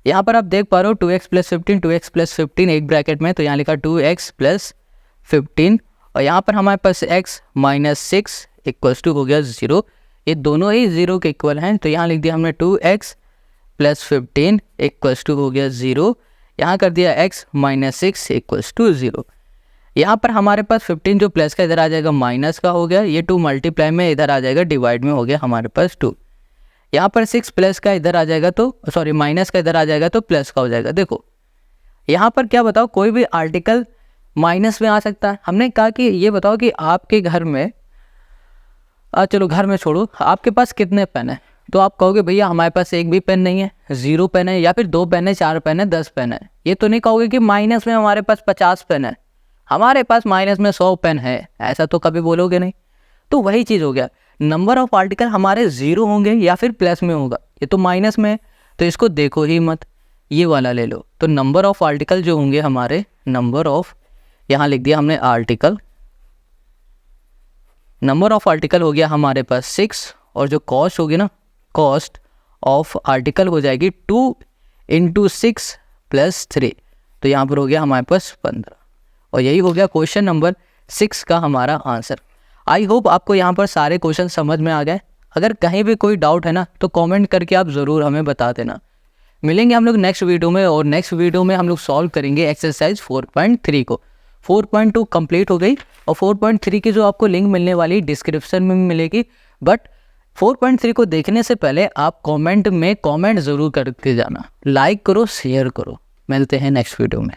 यहाँ पर आप देख पा रहे हो 2x प्लस 15, 2x प्लस 15 एक ब्रैकेट में, तो यहाँ लिखा 2x प्लस 15 और यहाँ पर हमारे पास x माइनस 6 इक्वल्स टू हो गया 0। ये दोनों ही 0 के इक्वल हैं, तो यहाँ लिख दिया हमने 2x प्लस 15 इक्वल्स टू हो गया 0। यहाँ कर दिया x माइनस 6 इक्वल्स टू 0। यहाँ पर हमारे पास 15 जो प्लस का इधर आ जाएगा माइनस का हो गया, ये 2 मल्टीप्लाई में इधर आ जाएगा डिवाइड में हो गया हमारे पास 2। यहाँ पर 6 प्लस का इधर आ जाएगा तो सॉरी माइनस का इधर आ जाएगा तो प्लस का हो जाएगा। देखो यहाँ पर क्या बताओ, कोई भी आर्टिकल माइनस में आ सकता है। हमने कहा कि ये बताओ कि आपके घर में चलो घर में छोड़ो, आपके पास कितने पेन है, तो आप कहोगे भैया हमारे पास एक भी पेन नहीं है, 0 पेन है, या फिर 2 पेन है, 4 पेन है, 10 पेन है। ये तो नहीं कहोगे कि माइनस में हमारे पास 50 पेन है, हमारे पास माइनस में 100 पेन है, ऐसा तो कभी बोलोगे नहीं। तो वही चीज़ हो गया, नंबर ऑफ आर्टिकल हमारे 0 होंगे या फिर प्लस में होगा। ये तो माइनस में है तो इसको देखो ही मत, ये वाला ले लो। तो नंबर ऑफ आर्टिकल जो होंगे हमारे, नंबर ऑफ, यहाँ लिख दिया हमने आर्टिकल, नंबर ऑफ आर्टिकल हो गया हमारे पास 6 और जो कॉस्ट होगी ना, कॉस्ट ऑफ आर्टिकल हो जाएगी 2 × 6 + 3, तो यहाँ पर हो गया हमारे पास 15। और यही हो गया क्वेश्चन नंबर 6 का हमारा आंसर। आई होप आपको यहाँ पर सारे क्वेश्चन समझ में आ गए। अगर कहीं भी कोई डाउट है ना तो कमेंट करके आप ज़रूर हमें बता देना। मिलेंगे हम लोग नेक्स्ट वीडियो में, और नेक्स्ट वीडियो में हम लोग सॉल्व करेंगे एक्सरसाइज 4.3 को। 4.2 कंप्लीट हो गई और 4.3 की जो आपको लिंक मिलने वाली डिस्क्रिप्शन में मिलेगी। बट 4.3 को देखने से पहले आप कमेंट में कमेंट ज़रूर करके जाना, लाइक करो, शेयर करो। मिलते हैं नेक्स्ट वीडियो में।